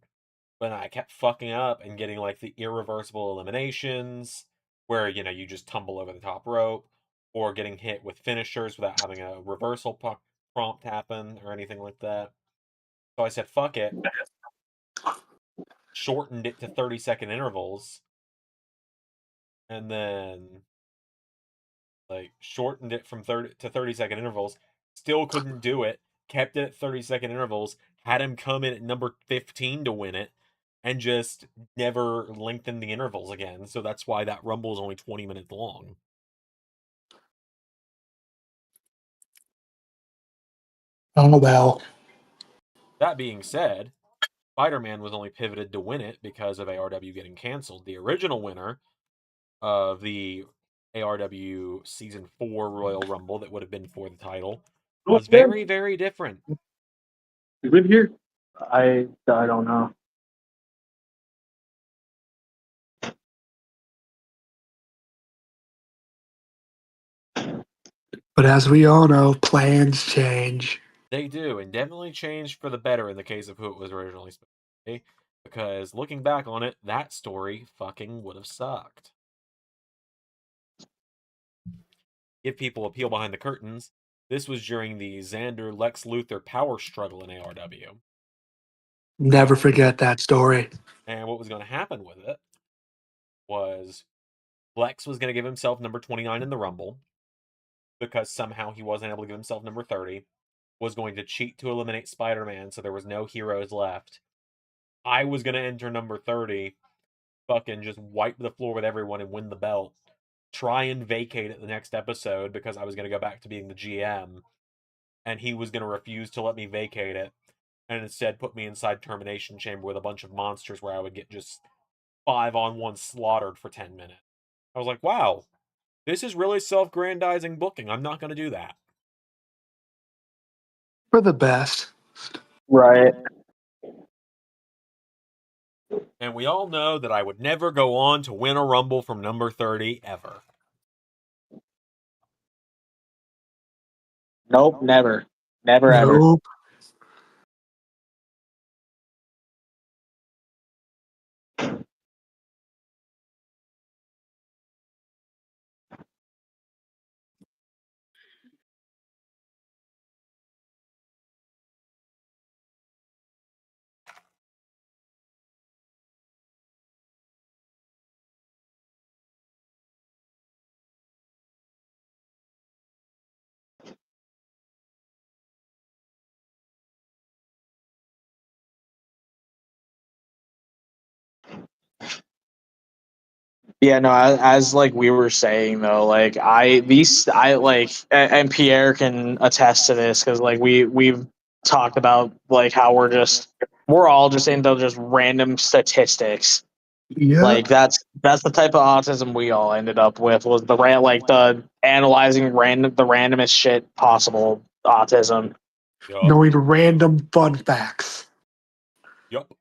But I kept fucking up and getting like the irreversible eliminations where, you know, you just tumble over the top rope, or getting hit with finishers without having a reversal prompt happen or anything like that. So I said, fuck it. Shortened it to 30-second intervals. And then like shortened it from 30 to 30-second intervals. Still couldn't do it. Kept it at 30-second intervals. Had him come in at number 15 to win it. And just never lengthened the intervals again. So that's why that Rumble is only 20 minutes long. Oh, well. That being said, Spider-Man was only pivoted to win it because of ARW getting canceled. The original winner of the ARW Season 4 Royal Rumble that would have been for the title was very, very different. You live here? I don't know. But as we all know, plans change. They do, and definitely changed for the better in the case of who it was originally supposed to be. Because looking back on it, that story fucking would have sucked. Give people a peel behind the curtains. This was during the Zander Lex Luthor power struggle in ARW. Never forget that story. And what was going to happen with it was Lex was going to give himself number 29 in the Rumble because somehow he wasn't able to give himself number 30. Was going to cheat to eliminate Spider-Man so there was no heroes left. I was going to enter number 30, fucking just wipe the floor with everyone and win the belt. Try and vacate it the next episode because I was going to go back to being the GM. And he was going to refuse to let me vacate it. And instead put me inside Termination Chamber with a bunch of monsters where I would get just 5-on-1 slaughtered for 10 minutes. I was like, wow, this is really self-grandizing booking. I'm not going to do that. For the best. Right. And we all know that I would never go on to win a Rumble from number 30 ever. Nope, never. Never ever. Nope. Yeah, no, as like we were saying though, like I like, and Pierre can attest to this because like we've talked about like how we're all just into just random statistics, Yeah. Like that's the type of autism we all ended up with, was the analyzing the randomest shit possible autism. Yup. Knowing random fun facts. Yup.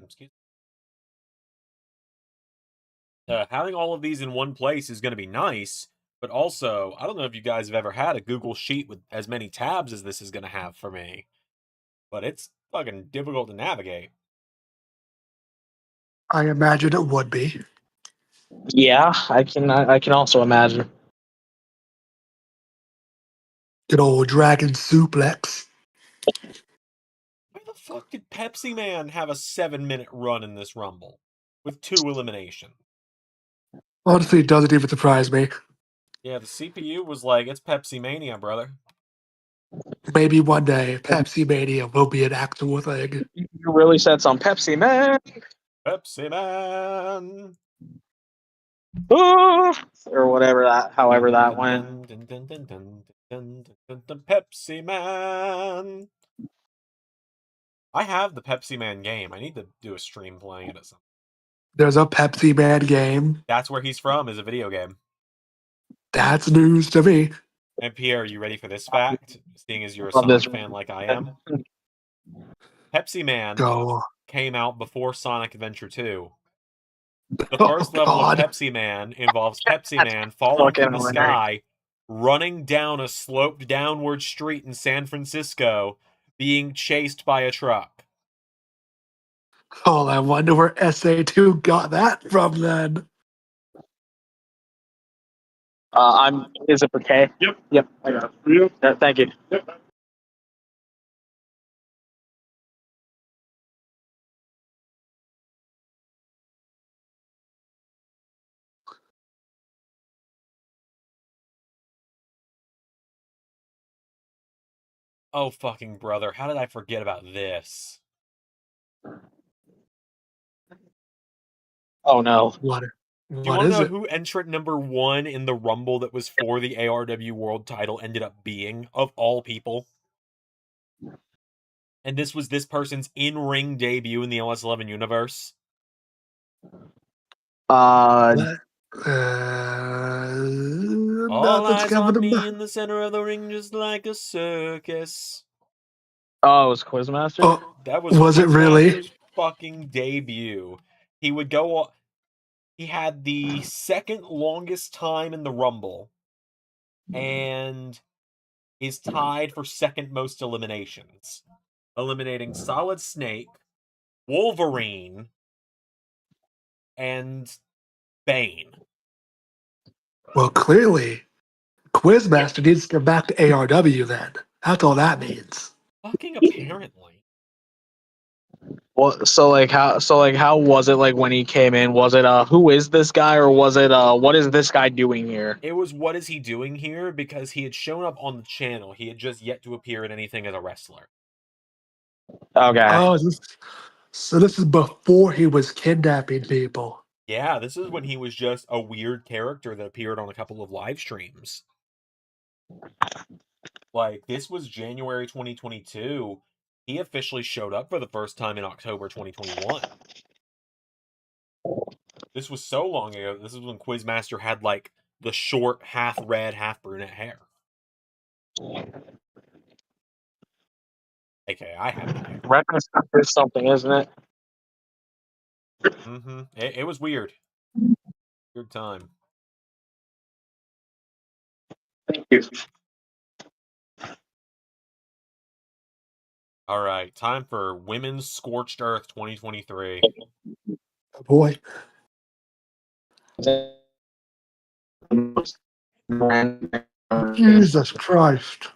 Excuse having all of these in one place is going to be nice, but also, I don't know if you guys have ever had a Google Sheet with as many tabs as this is going to have for me, but it's fucking difficult to navigate. I imagine it would be. Yeah, I can also imagine. Good old dragon suplex. Why the fuck did Pepsi Man have a 7-minute run in this Rumble with 2 eliminations? Honestly, it doesn't even surprise me. Yeah, the CPU was like, it's Pepsi Mania, brother. Maybe one day Pepsi Mania will be an actual thing. You really said some Pepsi, man. Pepsi Man. Or whatever however that went. Pepsi Man. I have the Pepsi Man game. I need to do a stream playing it at some. There's a Pepsi Man game. That's where he's from, is a video game. That's news to me. And Pierre, you ready for this fact? Seeing as you're a Love this. Sonic fan like I am. Pepsi Man Go. came out before Sonic Adventure 2. The Oh, first level of God. Pepsi Man involves Pepsi Man falling from the sky, running down a sloped downward street in San Francisco, being chased by a truck. Oh, I wonder where SA2 got that from then. Is it for K? Yep. I got it. Yeah, thank you. Oh, fucking brother, how did I forget about this? Oh no. What Do you want to is know it? who entrant number 1 in the Rumble that was for the ARW World title ended up being, of all people? And this was this person's in-ring debut in the LS11 universe? All All eyes on me in the center of the ring, just like a circus. Oh, it was Quizmaster? Oh, That was was it really? Quizmaster's fucking debut. He would go. He had the second longest time in the Rumble, and is tied for second most eliminations, eliminating Solid Snake, Wolverine, and Bane. Well, clearly, Quizmaster needs to get back to ARW then. That's all that means. Fucking apparently. Well, so how was it like when he came in? Was it who is this guy, or was it what is this guy doing here? It was what is he doing here, because he had shown up on the channel. He had just yet to appear in anything as a wrestler. Okay. Oh, so this is before he was kidnapping people. Yeah, this is when he was just a weird character that appeared on a couple of live streams. Like, this was January 2022. He officially showed up for the first time in October 2021. This was so long ago. This is when Quizmaster had, like, the short, half red, half brunette hair. Okay, I have the hair. Retrospect is something, isn't it? Mm-hmm. It was weird. Weird time. Thank you. All right, time for Women's Scorched Earth 2023. Oh, boy. Jesus Christ.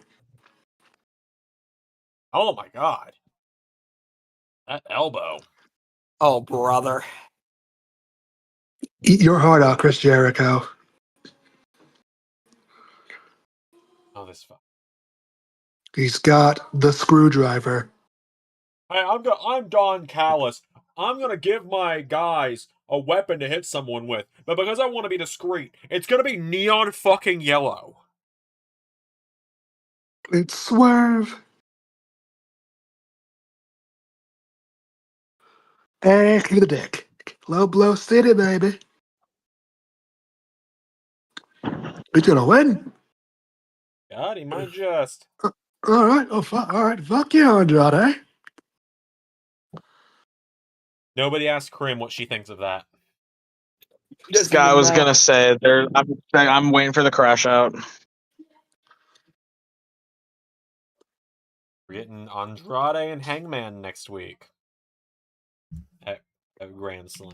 Oh my god. That elbow. Oh, brother. Eat your heart out, Chris Jericho. Oh, this fuck. He's got the screwdriver. Hey, I'm Don Callis. I'm gonna give my guys a weapon to hit someone with, but because I want to be discreet, it's gonna be neon fucking yellow. It's Swerve. Hey, give me the dick. Low blow city, baby. He's gonna win. God, he might just. All right. Oh, fuck. All right. Fuck you, Andrade. Nobody asked Krim what she thinks of that. This guy was gonna say there. I'm waiting for the crash out. We're getting Andrade and Hangman next week at Grand Slam.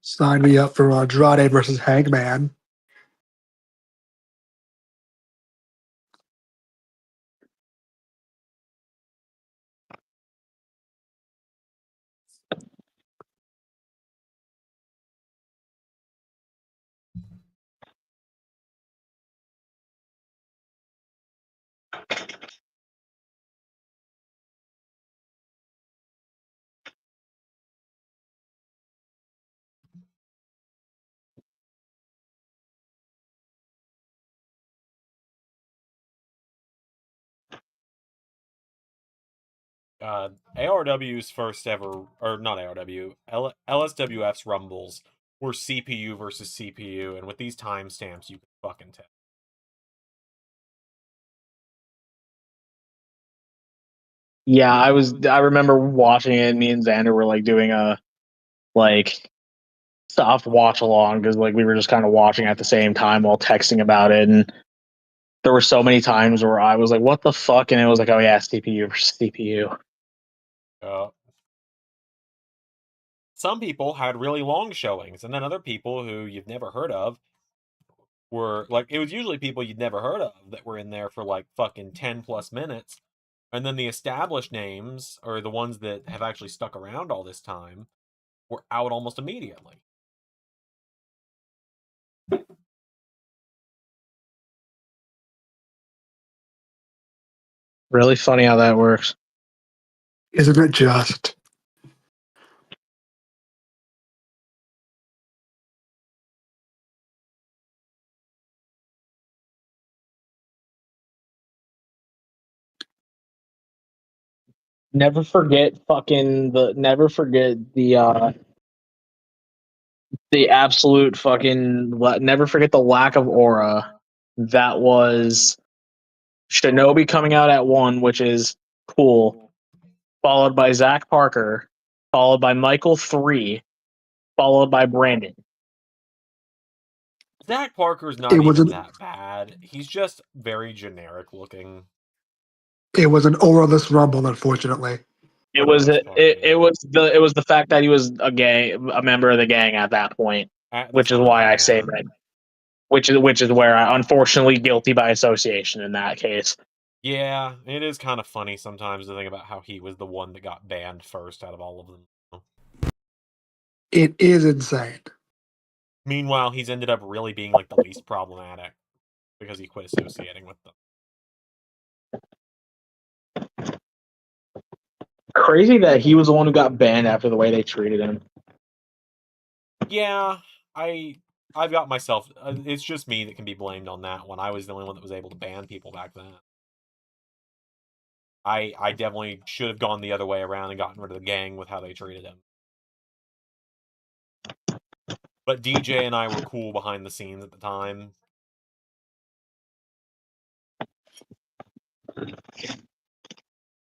Sign me up for Andrade versus Hangman. ARW's first ever, or not ARW, LSWF's Rumbles were CPU versus CPU, and with these timestamps, you can fucking tell. Yeah, I remember watching it. Me and Zander were like doing a soft watch along because like we were just kind of watching at the same time while texting about it, and there were so many times where I was like, "What the fuck?" and it was like, "Oh yeah, CPU versus CPU." Some people had really long showings, and then other people who you've never heard of were like, it was usually people you'd never heard of that were in there for like fucking 10 plus minutes. And then the established names, or the ones that have actually stuck around all this time, were out almost immediately. Really funny how that works. Isn't it just? Never forget the absolute fucking never forget the lack of aura that was Shinobi coming out at 1, which is cool, followed by Zach Parker, followed by Michael 3, followed by Brandon. Zach Parker's not It was even an that bad. He's just very generic looking. it was an auraless rumble, unfortunately. It was the fact that he was a member of the gang at that point, At the which is time, why I say yeah. that. Which is where I unfortunately guilty by association in that case. Yeah, it is kind of funny sometimes to think about how he was the one that got banned first out of all of them. It is insane. Meanwhile, he's ended up really being like the least problematic because he quit associating with them. Crazy that he was the one who got banned after the way they treated him. Yeah, I've got myself. It's just me that can be blamed on that one. I was the only one that was able to ban people back then. I definitely should have gone the other way around and gotten rid of the gang with how they treated him. But DJ and I were cool behind the scenes at the time.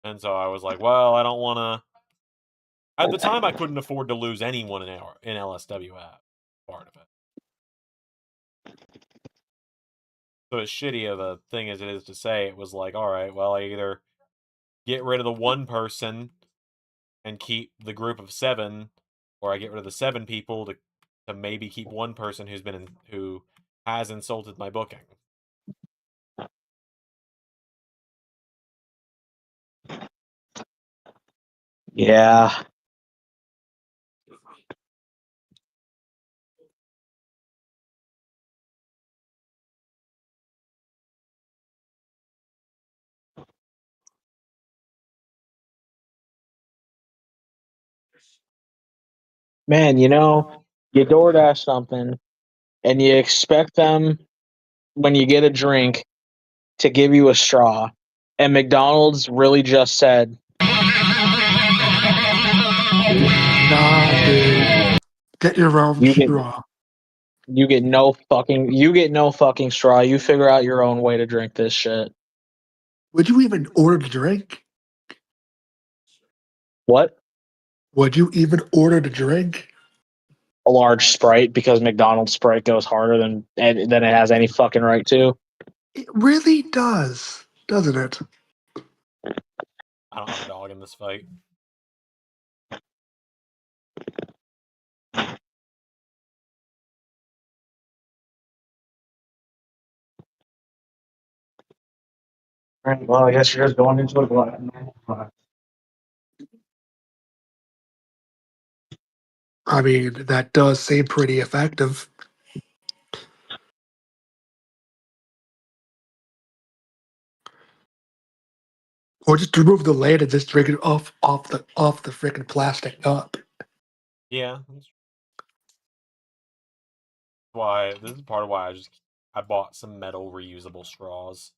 And so I was like, well, I don't want to. At the time, I couldn't afford to lose anyone in LSWF. Part of it. So as shitty of a thing as it is to say, it was like, all right, well, I either get rid of the one person and keep the group of 7, or I get rid of the 7 people to maybe keep one person who has insulted my booking. Yeah. Man, you DoorDash something and you expect them when you get a drink to give you a straw. And McDonald's really just said, Nah, dude. Get your own you get straw. you get no fucking straw. You figure out your own way to drink this shit. Would you even order to drink? What? Would you even order to drink? A large Sprite because McDonald's Sprite goes harder than it has any fucking right to. It really does, doesn't it? I don't have a dog in this fight. All right, well, I guess you're just going into it. I mean, that does seem pretty effective. Or just remove the lid and just drink it off the freaking plastic cup. Yeah, that's why. This is part of why I bought some metal reusable straws.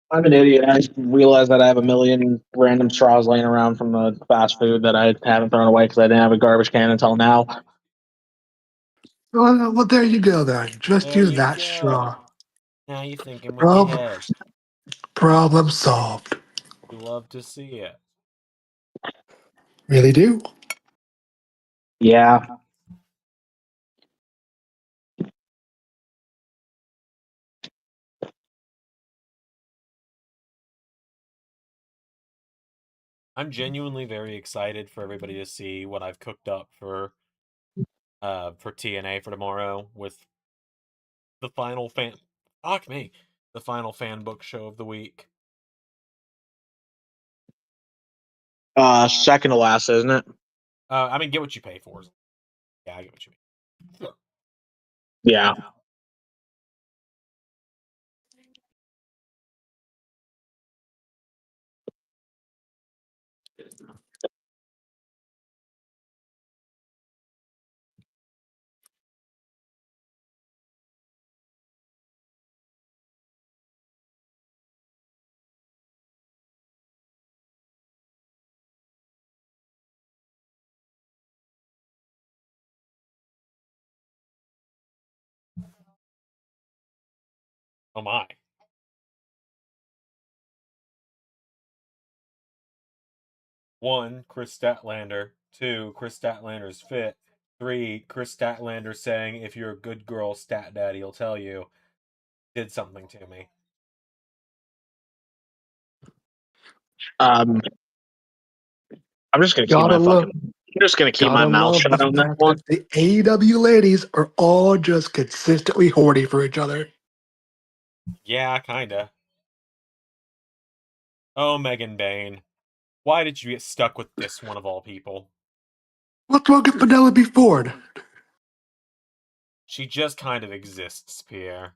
I'm an idiot. I realized that I have a million random straws laying around from the fast food that I haven't thrown away because I didn't have a garbage can until now. Well, there you go then. Just There use you that go. straw. Now you're thinking with your Problem, head. problem solved. We love to see it. Really do. Yeah. I'm genuinely very excited for everybody to see what I've cooked up for TNA for tomorrow with the final the final fan book show of the week. Second to last, isn't it? I mean, get what you pay for. Yeah, I get what you mean. Yeah. Oh my. One, Chris Statlander. Two, Chris Statlander's fit. Three, Chris Statlander saying, if you're a good girl, Stat Daddy will tell you. Did something to me. I'm just gonna keep Gotta my love, fucking. I'm just gonna keep my gotta mouth love the shut on that fact one. that the AEW ladies are all just consistently horny for each other. Yeah, kinda. Oh, Megan Bain. Why did you get stuck with this one of all people? What's wrong with Penelope Ford? She just kind of exists, Pierre.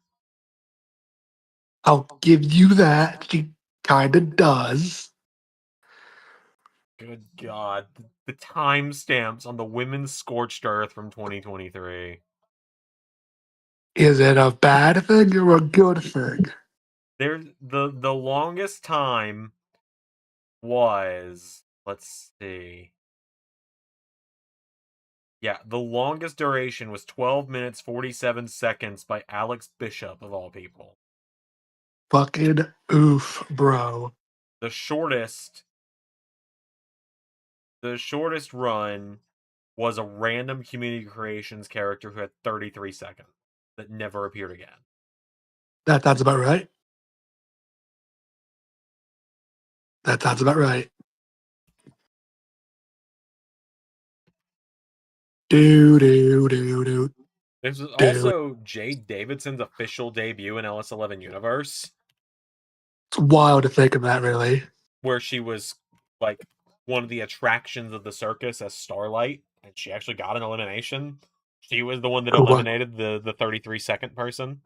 I'll give you that. She kinda does. Good God. The timestamps on the Women's Scorched Earth from 2023. Is it a bad thing or a good thing? The longest time was, let's see. Yeah, the longest duration was 12 minutes 47 seconds by Alex Bishop of all people. Fucking oof, bro. The shortest run was a random Community Creations character who had 33 seconds that never appeared again. That's about right. That sounds about right. Do do do do. This was Do. also Jade Davidson's official debut in LS11 Universe, It's wild to think of that, really. where she was like one of the attractions of the circus as Starlight, and she actually got an elimination. She was the one that Oh, wow. eliminated the 33-second person.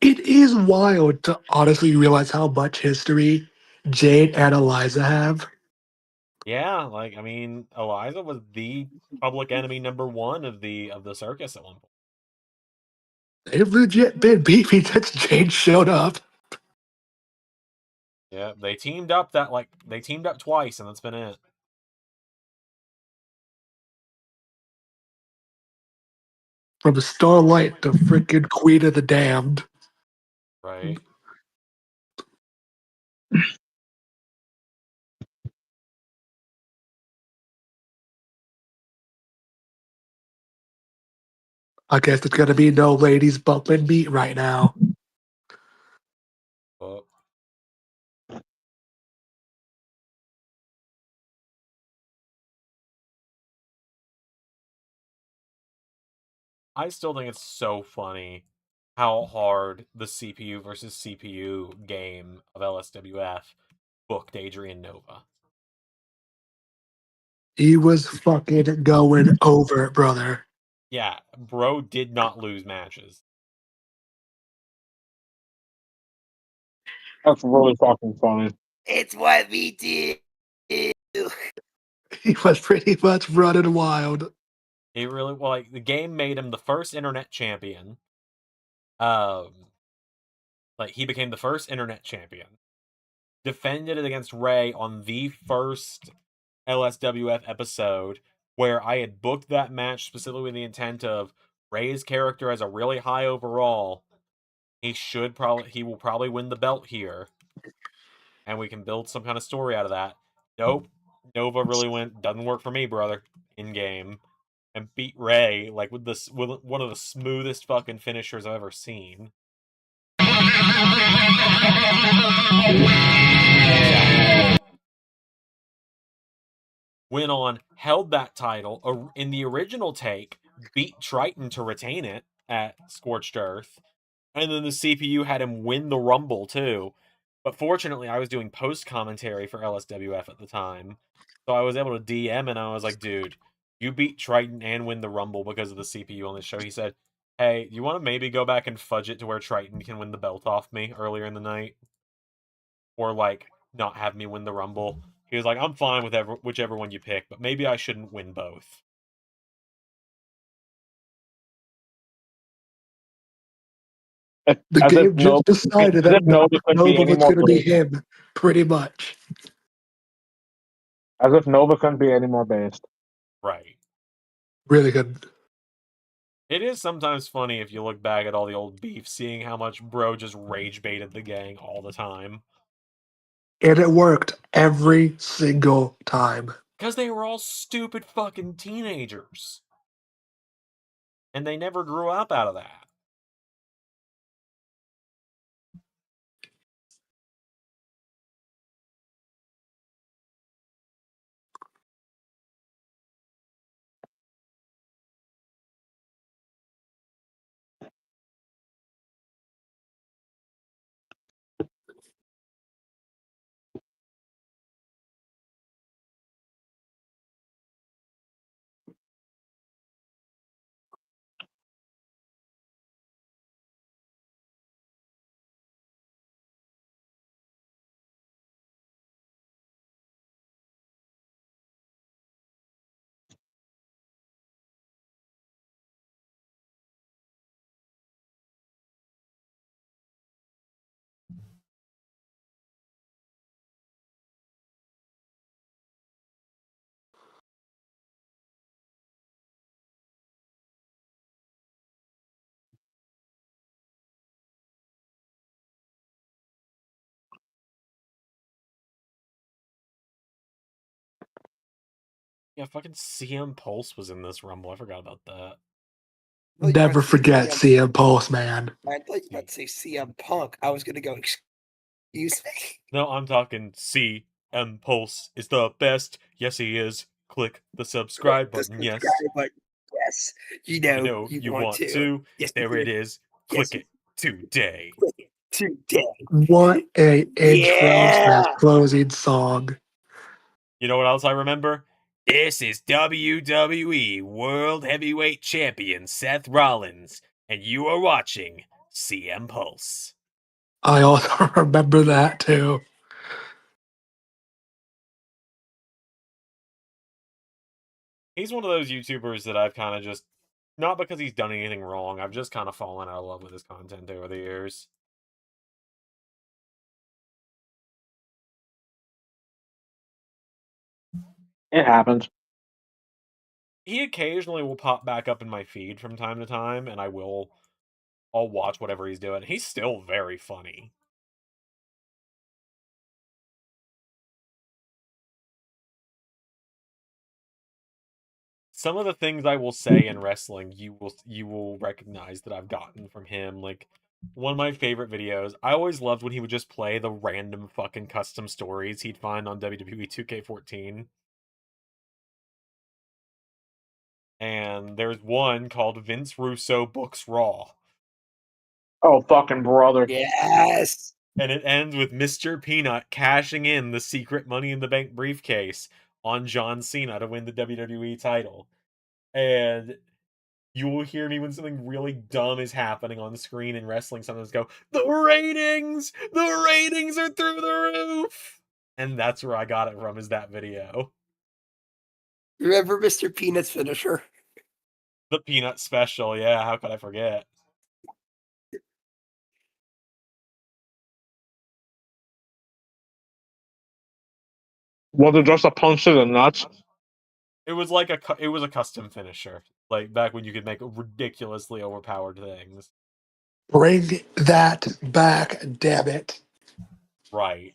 It is wild to honestly realize how much history Jade and Eliza have. Yeah, like I mean, Eliza was the public enemy #1 of the circus at one point. They've legit been beefy since Jade showed up. Yeah, they teamed up twice, and that's been it. From Starlight to freaking Queen of the Damned. Right. I guess there's gonna be no ladies bumping meat right now. But I still think it's so funny how hard the CPU versus CPU game of LSWF booked Adrian Nova. He was fucking going over it, brother. Yeah, bro did not lose matches. That's really fucking funny. It's what we do. He was pretty much running wild. He really the game made him the first internet champion. He became the first internet champion. Defended it against Ray on the first LSWF episode, where I had booked that match specifically with the intent of Ray's character as a really high overall. He will probably win the belt here, and we can build some kind of story out of that. Nope, Nova really doesn't work for me, brother. In game, and beat Ray with one of the smoothest fucking finishers I've ever seen. Went on, held that title in the original take, beat Triton to retain it at Scorched Earth, and then the CPU had him win the Rumble too. But fortunately, I was doing post commentary for LSWF at the time, so I was able to DM and I was like, "Dude, you beat Triton and win the Rumble because of the CPU on this show." He said, "Hey, you want to maybe go back and fudge it to where Triton can win the belt off me earlier in the night, or not have me win the Rumble?" He was like, "I'm fine with whichever one you pick, but maybe I shouldn't win both." The game just decided that Nova was going to be him, pretty much. As if Nova couldn't be any more based. Right. Really good. It is sometimes funny if you look back at all the old beef, seeing how much bro just rage baited the gang all the time. And it worked every single time. Because they were all stupid fucking teenagers. And they never grew up out of that. Yeah, fucking CM Pulse was in this Rumble. I forgot about that. Never forget CM Pulse, man. I thought you were about to say CM Punk. I was going to go, excuse me? No, I'm talking CM Pulse is the best. Yes, he is. Click the subscribe button. Yes. Yes. You know you want to. Yes, there it is. Click it today. Click it today. What a intro / closing song. You know what else I remember? This is WWE World Heavyweight Champion Seth Rollins, and you are watching CM Pulse. I also remember that too. He's one of those YouTubers that I've kind of just, not because he's done anything wrong, I've just kind of fallen out of love with his content over the years. It happens. He occasionally will pop back up in my feed from time to time, and I'll watch whatever he's doing. He's still very funny. Some of the things I will say in wrestling, you will recognize that I've gotten from him. Like, one of my favorite videos, I always loved when he would just play the random fucking custom stories he'd find on WWE 2K14. And there's one called Vince Russo Books Raw. Oh, fucking brother. Yes. And it ends with Mr. Peanut cashing in the secret Money in the Bank briefcase on John Cena to win the WWE title. And you will hear me when something really dumb is happening on the screen in wrestling. Sometimes go, the ratings are through the roof. And that's where I got it from, is that video. Remember Mr. Peanut's finisher? The Peanut special, yeah, how could I forget? Was it just a punch to the nuts? It was like it was a custom finisher, like back when you could make ridiculously overpowered things. Bring that back, damn it. Right.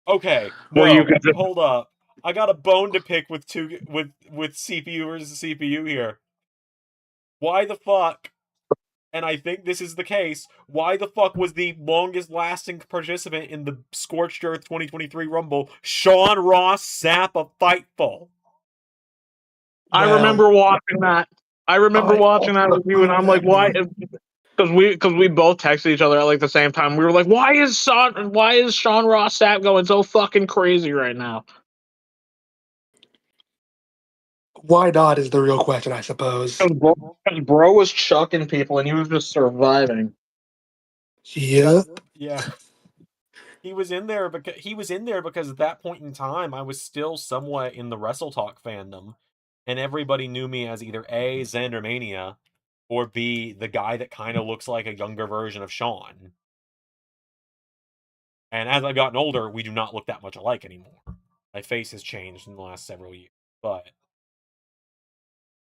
Okay. Where No. you could just- Hold up. I got a bone to pick with CPU versus CPU here. Why the fuck? And I think this is the case. Why the fuck was the longest lasting participant in the Scorched Earth 2023 Rumble Sean Ross Sapp of Fightful? I Well, remember watching that. I remember watching that with you, and I'm like, why? Because we both texted each other at like the same time. We were like, why is Sean Ross Sapp going so fucking crazy right now? Why not is the real question, I suppose. Because bro was chucking people, and he was just surviving. Yep. Yeah. He was in there because at that point in time I was still somewhat in the Wrestle Talk fandom, and everybody knew me as either A, ZanderMania, or B, the guy that kind of looks like a younger version of Sean. And as I've gotten older, we do not look that much alike anymore. My face has changed in the last several years. But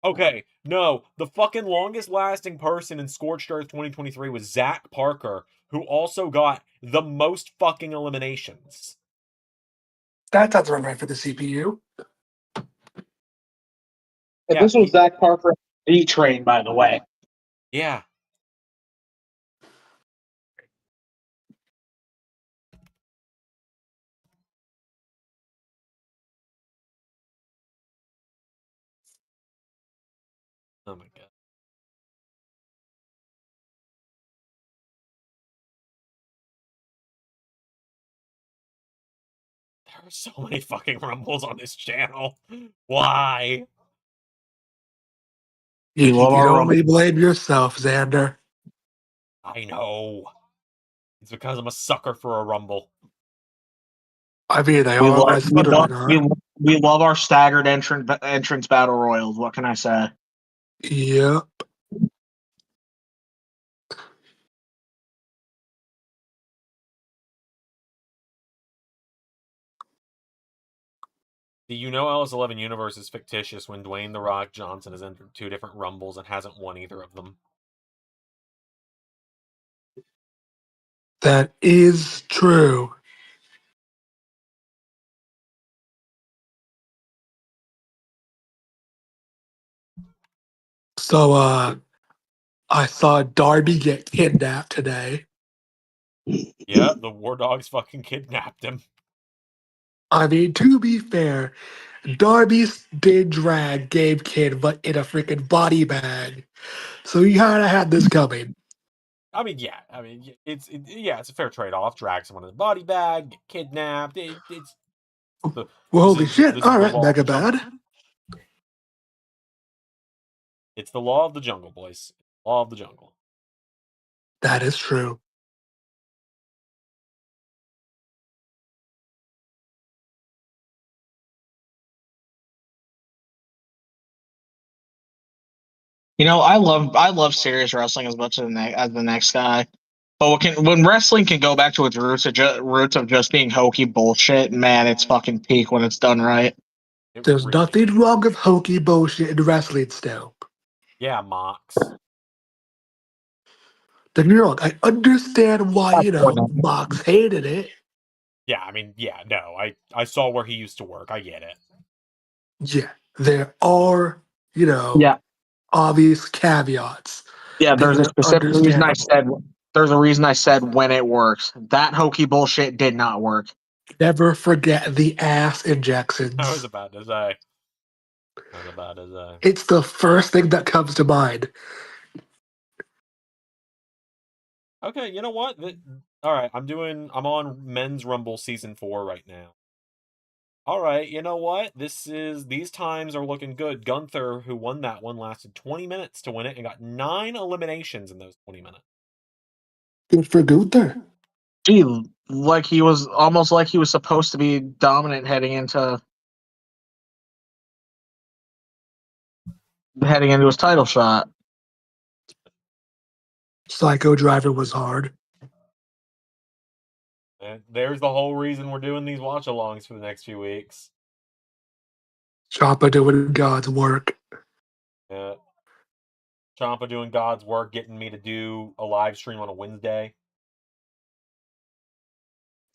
okay, no, the fucking longest lasting person in Scorched Earth 2023 was Zach Parker, who also got the most fucking eliminations. That sounds right for the CPU. And Yeah, this was Zach Parker D-Train, by the way. Yeah. Oh my god. There are so many fucking Rumbles on this channel. Why? You love can our only blame yourself, Zander. I know. It's because I'm a sucker for a Rumble. I mean, they We are love, my Spudder. we love our staggered entrance battle royals. What can I say? Yep. Do you know LS11 Universe is fictitious when Dwayne The Rock Johnson has entered 2 different Rumbles and hasn't won either of them? That is true. So, I saw Darby get kidnapped today. Yeah, the War Dogs fucking kidnapped him. I mean, to be fair, Darby did drag Gabe Kidd, but in a freaking body bag. So he kind of had this coming. I mean, yeah. I mean, it's a fair trade-off. Drag someone in a body bag, get kidnapped. It's the Well, this holy is shit. this is All the right, law of Mega the jungle. Bad. It's the law of the jungle, boys. Law of the jungle. That is true. You know, I love serious wrestling as much as the next guy. But when wrestling can go back to its roots of just being hokey bullshit, man, it's fucking peak when it's done right. It There's really nothing is. wrong with hokey bullshit in wrestling still. Yeah, Mox. Don't get me wrong, I understand why, Mox hated it. Yeah, I mean, yeah, no, I saw where he used to work. I get it. Yeah, there are, Yeah, obvious caveats. yeah. And There's a they're specific reason I understandable. said. There's a reason I said when it works. That hokey bullshit did not work. Never forget the ass I was injections. about to say. I was about to say. It's the first thing that comes to mind. Okay, you know what? All right, I'm on Men's Rumble season 4 right now. All right, you know what? These times are looking good. Gunther, who won that one, lasted 20 minutes to win it and got 9 eliminations in those 20 minutes. Good for Gunther. Gee, like he was almost like he was supposed to be dominant heading into his title shot. Psycho Driver was hard. And there's the whole reason we're doing these watch-alongs for the next few weeks. Ciampa doing God's work. Yeah. Ciampa doing God's work, getting me to do a live stream on a Wednesday.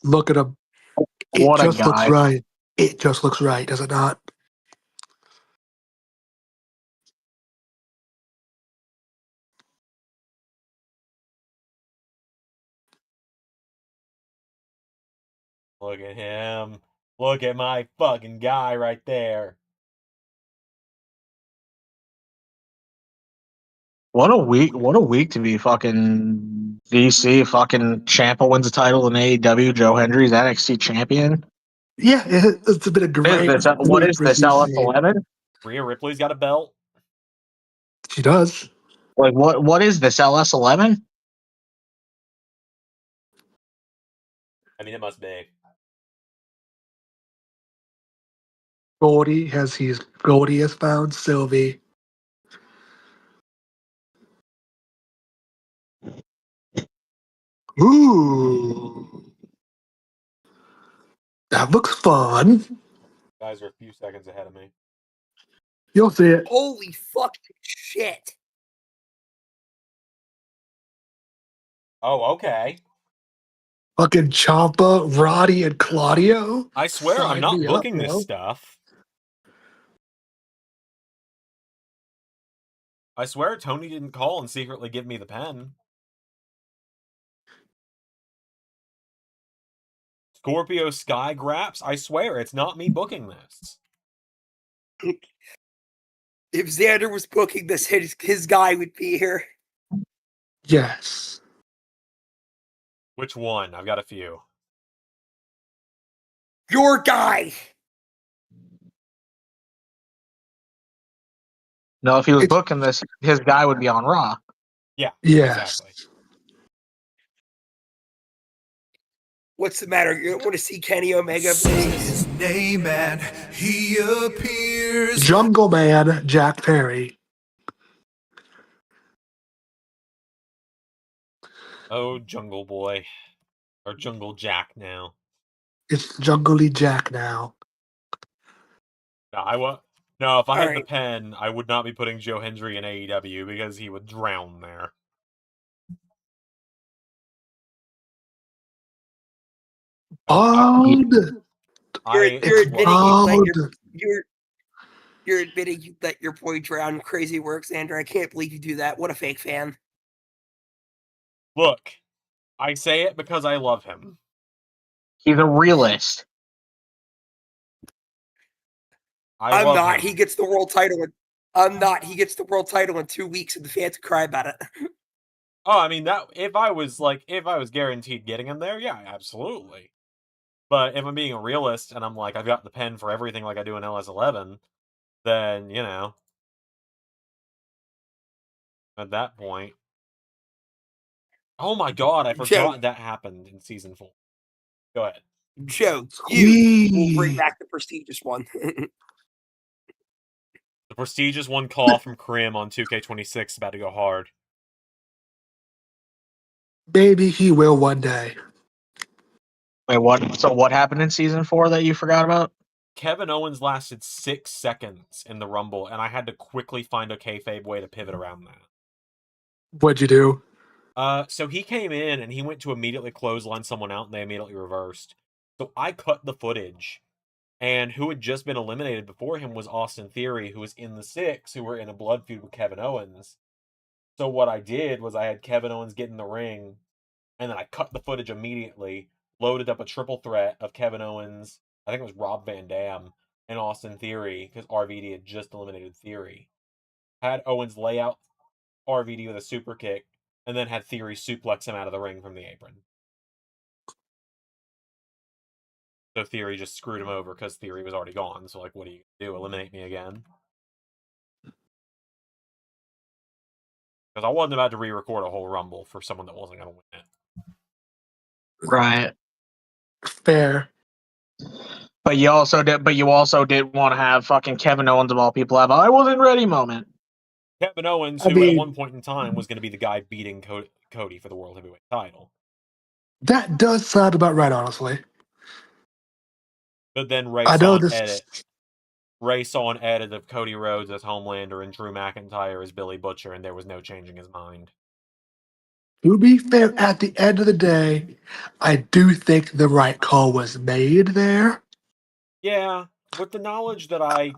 Look at him. It What a just looks guy! right. It just looks right, does it not? Look at him. Look at my fucking guy right there. What a week! What a week to be fucking DC. Fucking Ciampa wins the title in AEW. Joe Hendry's NXT champion. Yeah, it's been a What is great this? What week is for this? CC. LS11? Rhea Ripley's got a belt. She does. Like what? What is this? LS11? I mean, it must be. Goldie has found Sylvie. Ooh. That looks fun. Guys are a few seconds ahead of me. You'll see it. Holy fucking shit. Oh, okay. Fucking Ciampa, Roddy, and Claudio. I swear I'm Sign not me up, booking this bro. stuff. I swear Tony didn't call and secretly give me the pen. Scorpio Sky Graps? I swear it's not me booking this. If Zander was booking this, his guy would be here. Yes. Which one? I've got a few. Your guy. No, if he was booking this, his guy would be on Raw. Yeah, Yes. exactly. What's the matter? You don't want to see Kenny Omega? Say his name and he appears. Jungle Man, Jack Perry. Oh, Jungle Boy. Or Jungle Jack now. It's Jungly Jack now. No, if I All had the right. pen, I would not be putting Joe Hendry in AEW because he would drown there. Odd. You're admitting odd. you're admitting you let your boy drown. Crazy work, Zander. I can't believe you do that. What a fake fan. Look, I say it because I love him. He's a realist. I'm love not. him. He gets the world title. I'm not. He gets the world title in 2 weeks, and the fans cry about it. Oh, I mean that if I was guaranteed getting him there, yeah, absolutely. But if I'm being a realist and I'm like, I've got the pen for everything like I do in LS11, then, at that point, Oh my god, I forgot that happened in season 4. Go ahead. Joe, you will bring back the prestigious one. The prestigious one call from Krim on 2K26 about to go hard. Maybe he will one day. Wait, what? So what happened in season 4 that you forgot about? Kevin Owens lasted 6 seconds in the Rumble, and I had to quickly find a kayfabe way to pivot around that. What'd you do? So he came in and he went to immediately clothesline someone out, and they immediately reversed. So I cut the footage, and who had just been eliminated before him was Austin Theory, who was in the 6, who were in a blood feud with Kevin Owens. So what I did was I had Kevin Owens get in the ring, and then I cut the footage immediately, loaded up a triple threat of Kevin Owens, I think it was Rob Van Dam, and Austin Theory, because RVD had just eliminated Theory. Had Owens lay out RVD with a super kick, and then had Theory suplex him out of the ring from the apron. So Theory just screwed him over because Theory was already gone. So, like, what do you do? Eliminate me again? Because I wasn't about to re-record a whole Rumble for someone that wasn't going to win it. Right. Fair. But you also did want to have fucking Kevin Owens of all people have a I wasn't ready moment. Kevin Owens, I who at mean- one point in time was going to be the guy beating Cody for the World Heavyweight title. That does sound about right, honestly. But then Ray I saw know an this. edit. Ray saw an edit of Cody Rhodes as Homelander and Drew McIntyre as Billy Butcher, and there was no changing his mind. To be fair, at the end of the day, I do think the right call was made there. Yeah, with the knowledge that I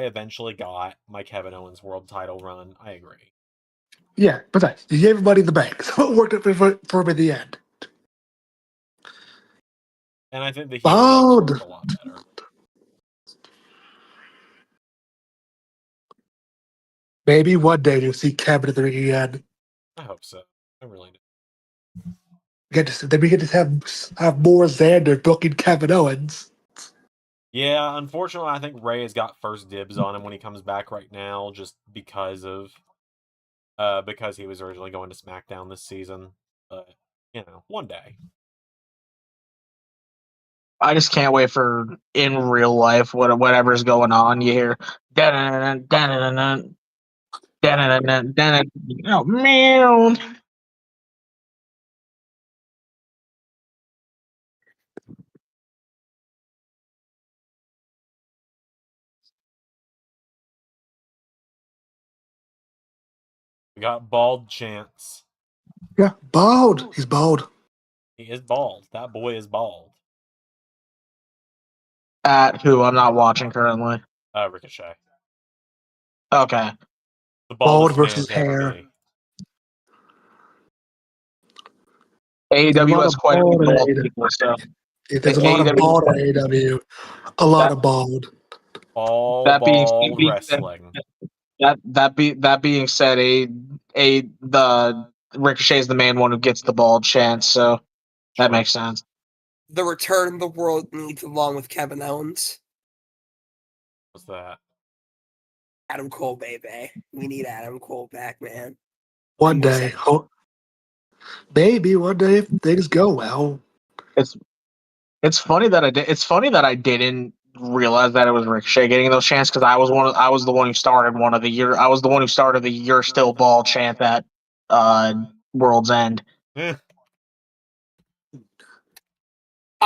eventually got my Kevin Owens world title run, I agree. Yeah, besides, you gave everybody the bank, so it worked out for him at the end. And I think the heel run worked a lot better. Maybe one day you'll see Kevin at the ring again. I hope so. I really do. Then we get to have more Zander booking Kevin Owens. Yeah, unfortunately, I think Ray has got first dibs on him when he comes back right now, just because he was originally going to SmackDown this season. But one day. I just can't wait for in real life whatever's going on. You hear oh meow. We got Bald Chance. Yeah, bald. He's bald. He is bald. That boy is bald. At who I'm not watching currently. Ricochet. Okay. The Bald baldest versus man to ever hair. be. AEW has quite a few bald AEW. people, so There's a lot of bald on AEW. A lot of bald. All that being bald said, wrestling. that being said, the Ricochet is the main one who gets the bald chance, so that makes sense. The return the world needs along with Kevin Owens. What's that? Adam Cole, baby. We need Adam Cole back, man. One day. Maybe one day if things go well. It's funny that I didn't realize that it was Ricochet getting those chants because I was the one who started the "You're Still Bald" chant at World's End.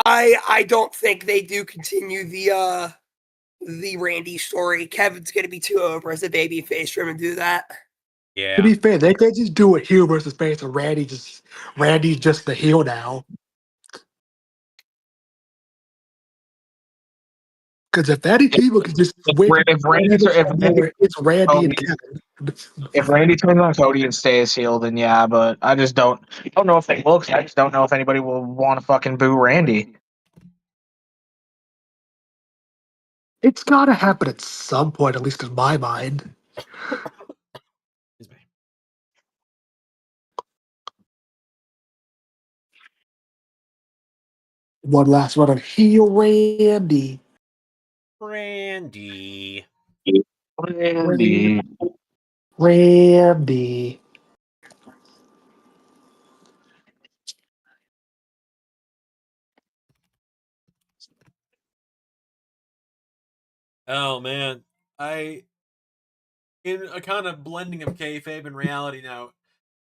I don't think they do continue the Randy story. Kevin's gonna be too over as a babyface for him to do that. Yeah. To be fair, they could just do a heel versus face, and Randy's just the heel now. Because if any people could just win, it's Randy and Kevin. If Randy turns on Cody and stays heel, then yeah. But I don't know if they will. 'Cause I just don't know if anybody will want to fucking boo Randy. It's got to happen at some point, at least in my mind. Excuse me. One last one on heel Randy. Randy. Randy. Oh man, in a kind of blending of kayfabe and reality now,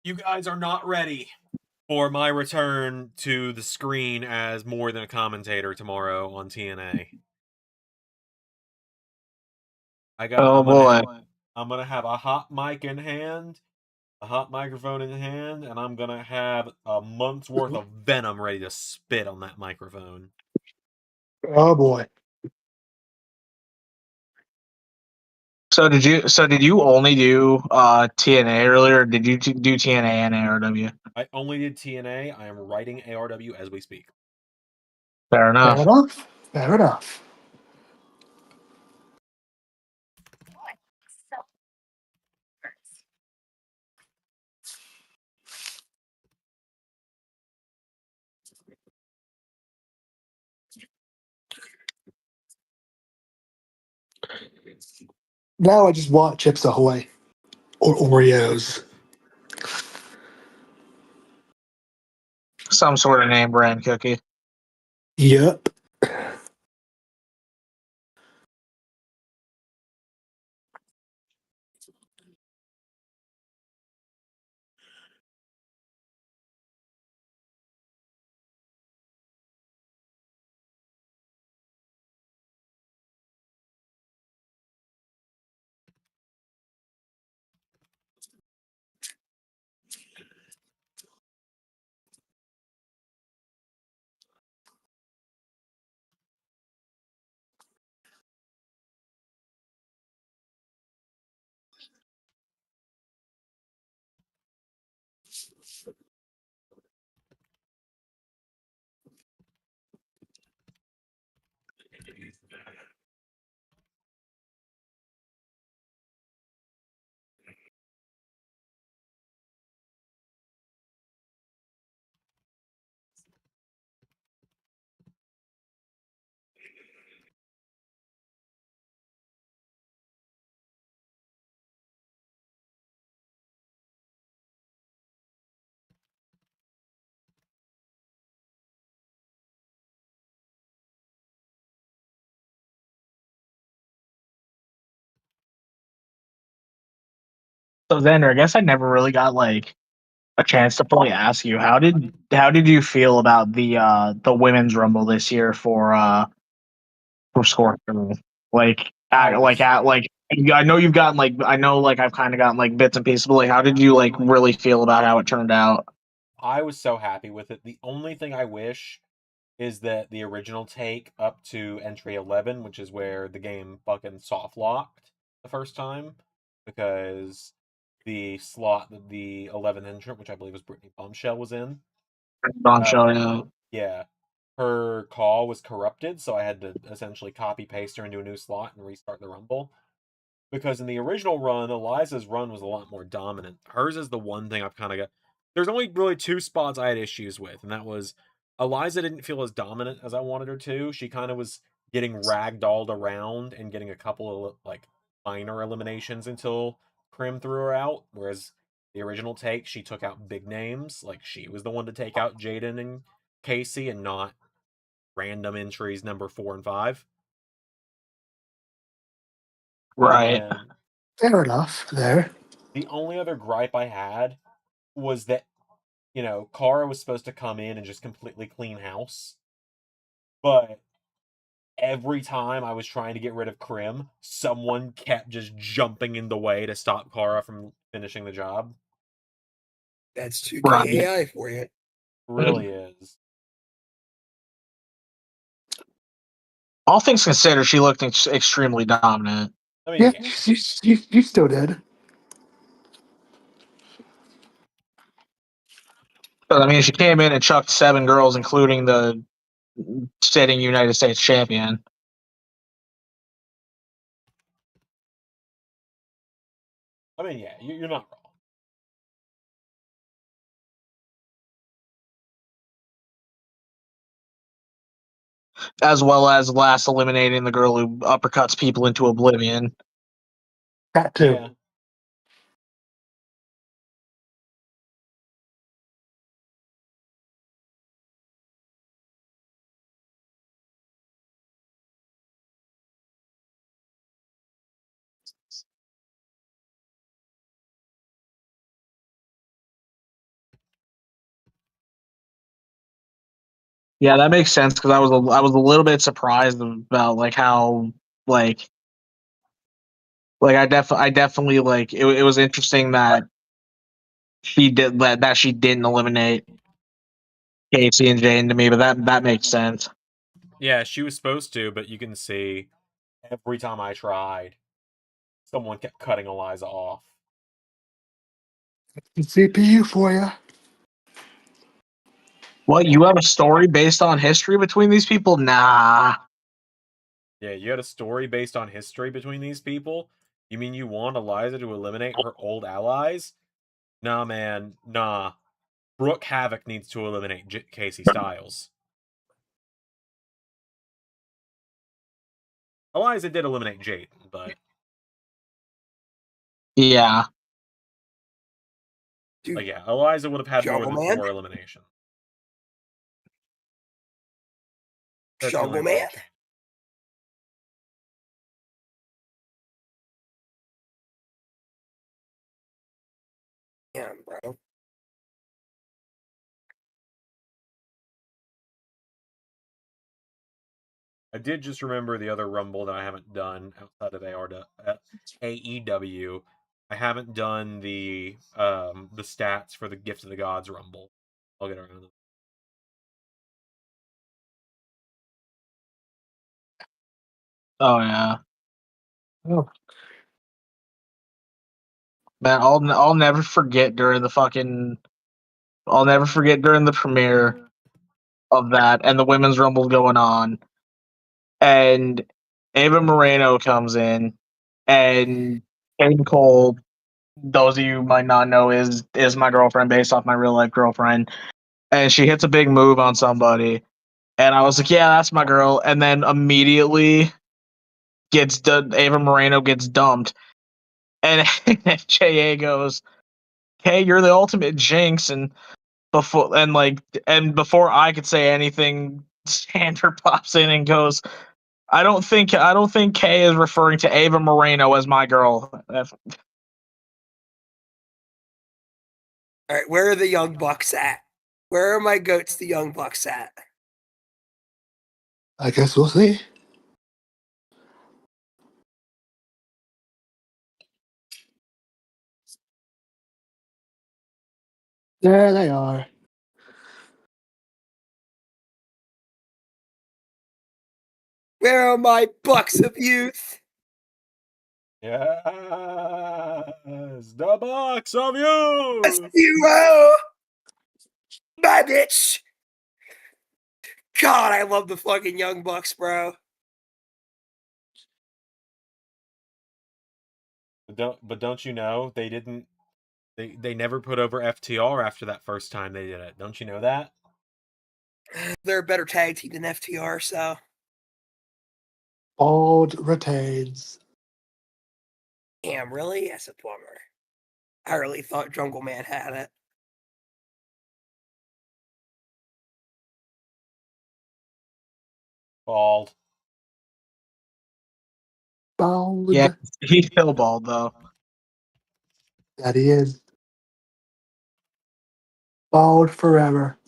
you guys are not ready for my return to the screen as more than a commentator tomorrow on TNA. Oh boy. I'm gonna have a hot mic in hand, a hot microphone in hand, and I'm gonna have a month's worth of venom ready to spit on that microphone. Oh boy. So did you only do TNA earlier, or did you do TNA and ARW? I only did TNA. I am writing ARW as we speak. Fair Fair enough. enough. Fair enough. Now I just want Chips Ahoy or Oreos. Some sort of name brand cookie. Yep. So Xander, I guess I never really got like a chance to fully ask you how did you feel about the women's rumble this year for Scorpio? Like I was I know you've gotten like I know like I've kind of gotten like bits and pieces, but like how did you like really feel about how it turned out? I was so happy with it. The only thing I wish is that the original take up to entry 11, which is where the game fucking soft locked the first time, because the slot that the 11th entrant, which I believe was Brittany Bombshell, was in, On uh, show, yeah. yeah, her call was corrupted, so I had to essentially copy paste her into a new slot and restart the Rumble. Because in the original run, Eliza's run was a lot more dominant. Hers is the one thing I've kind of got. There's only really two spots I had issues with, and that was Eliza didn't feel as dominant as I wanted her to. She kind of was getting ragdolled around and getting a couple of like minor eliminations until Krim threw her out. Whereas the original take, she took out big names. Like she was the one to take out Jaden and Casey, and not random entries number 4 and 5. And Right. then Fair enough there. the only other gripe I had was that, Kara was supposed to come in and just completely clean house. But every time I was trying to get rid of Krim, someone kept just jumping in the way to stop Kara from finishing the job. That's 2K Right. AI for you. Really is. All things considered, she looked extremely dominant. I mean, Yeah, yeah. you still did. But I mean, she came in and chucked 7 girls, including the sitting United States champion. I mean, yeah, you're not wrong. As well as last eliminating the girl who uppercuts people into oblivion. That too. Yeah. Yeah, that makes sense because I was a little bit surprised about like how like I definitely like it was interesting that she didn't eliminate Casey and Jane to me, but that makes sense. Yeah, she was supposed to, but you can see every time I tried, someone kept cutting Eliza off. CPU for you. What, you have a story based on history between these people? Nah. Yeah, you had a story based on history between these people? You mean you want Eliza to eliminate her old allies? Nah, man, nah. Brooke Havoc needs to eliminate Casey Styles. Eliza did eliminate Jaden, but Yeah. Dude, yeah, Eliza would have had more Jungle than Man? 4 eliminations. That's the only Jungle way Man? to change. Yeah, bro. I did just remember the other Rumble that I haven't done outside of AEW. I haven't done the stats for the Gift of the Gods Rumble. I'll get around to it. Oh yeah. Oh, Man, I'll never forget during the premiere of that and the women's rumble going on, and Ava Moreno comes in, and Kate Cole, those of you who might not know, is my girlfriend based off my real life girlfriend, and she hits a big move on somebody, and I was like, yeah, that's my girl, and then immediately Ava Moreno gets dumped, and JA goes, hey, you're the ultimate jinx, and before I could say anything, Zander pops in and goes, I don't think Kay is referring to Ava Moreno as my girl. All right, where are the Young Bucks at? Where are my goats, the Young Bucks, at? I guess we'll see. There they are. Where are my Bucks of youth? Yes, the Bucks of you. Zero! My bitch! God, I love the fucking Young Bucks, bro. But don't you know they didn't? They never put over FTR after that first time they did it. Don't you know that? They're a better tag team than FTR, so. Bald retains. Damn, really? That's a bummer. I really thought Jungle Man had it. Bald. Bald. Yeah, he's still bald though. That he is. Bald forever.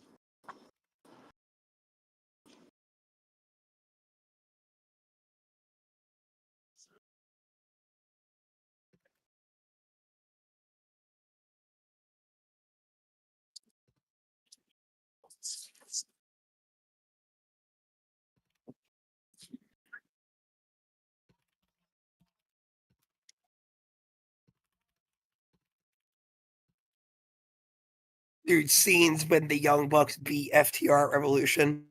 Dude, scenes when the Young Bucks beat FTR at Revolution.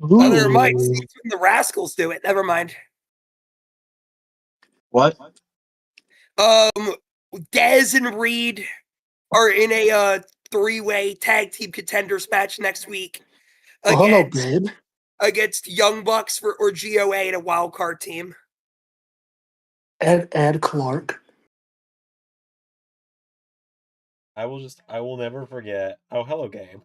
Oh, never mind. Ooh. Scenes when the Rascals do it. Never mind. What? Dez and Reed are in a three-way tag team contenders match next week Oh, hello, against babe. Young Bucks or GOA in a wild card team. Ed Clark. I will never forget. Oh, hello, game.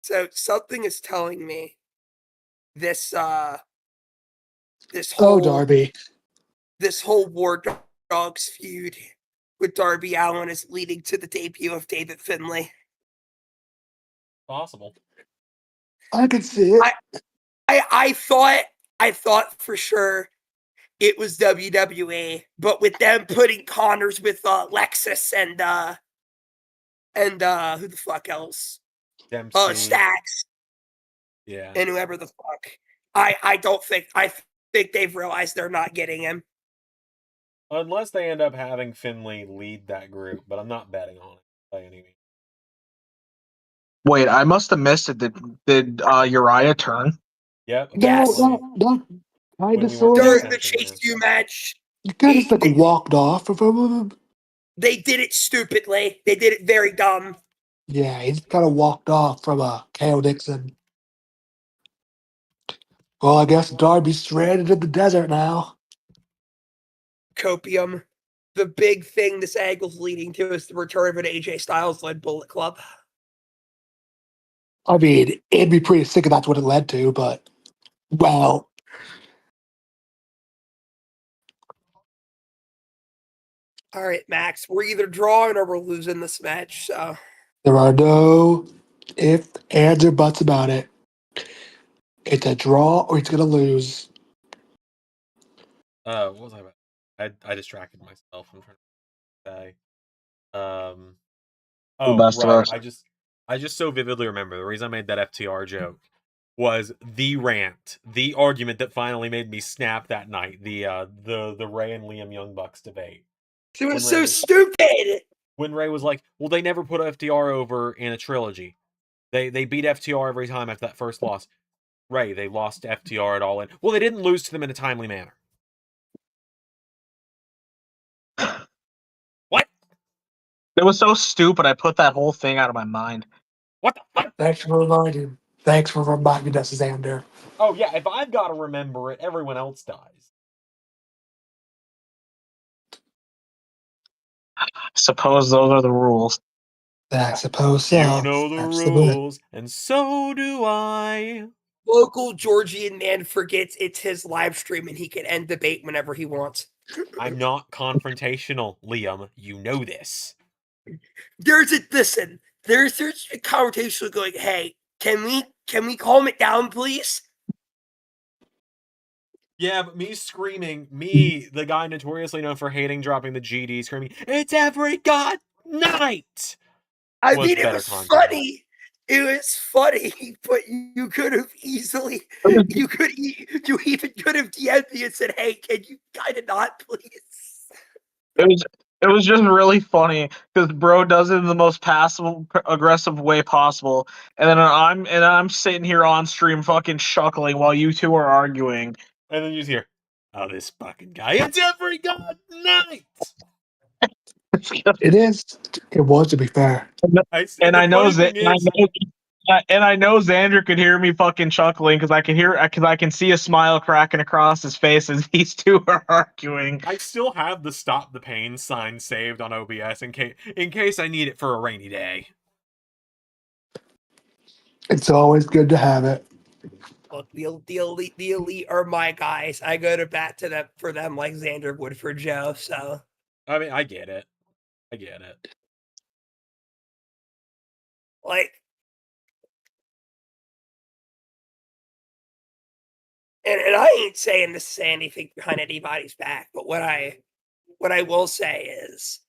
So something is telling me this Oh, Darby. this whole War Dogs feud with Darby Allin is leading to the debut of David Finlay. Possible. I could see it. I thought for sure it was WWE, but with them putting Connors with Lexus and who the fuck else? Dempsey. Stacks. Yeah. And whoever the fuck. I think they've realized they're not getting him. Unless they end up having Finlay lead that group, but I'm not betting on it by any means. Wait, I must have missed it. Did Uriah turn? Yep. Yes. No, kind When of we weren't sort paying of. During the attention, Chase yeah. U match, You kind of like walked off of him. they did it stupidly. They did it very dumb. Yeah, he just kind of walked off from KO Dixon. Well, I guess Darby's stranded in the desert now. Copium. The big thing this angle's leading to is the return of an AJ Styles-led Bullet Club. I mean, it'd be pretty sick if that's what it led to, but, well, All right, Max, we're either drawing or we're losing this match. So there are no ifs, ands, or buts about it. It's a draw or he's going to lose. What was I about? I distracted myself. I'm trying to say. Oh, Best of right. us. I just so vividly remember the reason I made that FTR joke was the rant, the argument that finally made me snap that night. The Ray and Liam Young Bucks debate. it was so stupid. When Ray was like, "Well, they never put FTR over in a trilogy. They beat FTR every time after that first loss." Ray, they lost to FTR at All In. Well, they didn't lose to them in a timely manner. What? It was so stupid. I put that whole thing out of my mind. What the fuck? Thanks for reminding us, Zander. Oh yeah, if I've got to remember it, everyone else dies. I suppose those are the rules. I suppose so. You know the Absolutely. rules, and so do I. Local Georgian man forgets it's his live stream and he can end debate whenever he wants. I'm not confrontational, Liam. You know this. There's a conversation going, hey, can we calm it down, please? Yeah, but me screaming, me, the guy notoriously known for hating dropping the GD, screaming, "It's every god night!" I was mean, it better was content. funny. It was funny, but you could have easily, you even could have DM'd me and said, hey, can you kind of not, please? It was just really funny because bro does it in the most passive aggressive way possible, and then I'm sitting here on stream fucking chuckling while you two are arguing. And then you just hear, "Oh, this fucking guy, it's every god night!" It is. It was, to be fair. And I know funny thing is, I know Zander could hear me fucking chuckling because I can see a smile cracking across his face as these two are arguing. I still have the "Stop the Pain" sign saved on OBS in case I need it for a rainy day. It's always good to have it. Look, the elite are my guys. I go to bat to them for them like Zander would for Joe. So I mean, I get it. like, and I ain't saying this to say anything behind anybody's back, but what I will say is,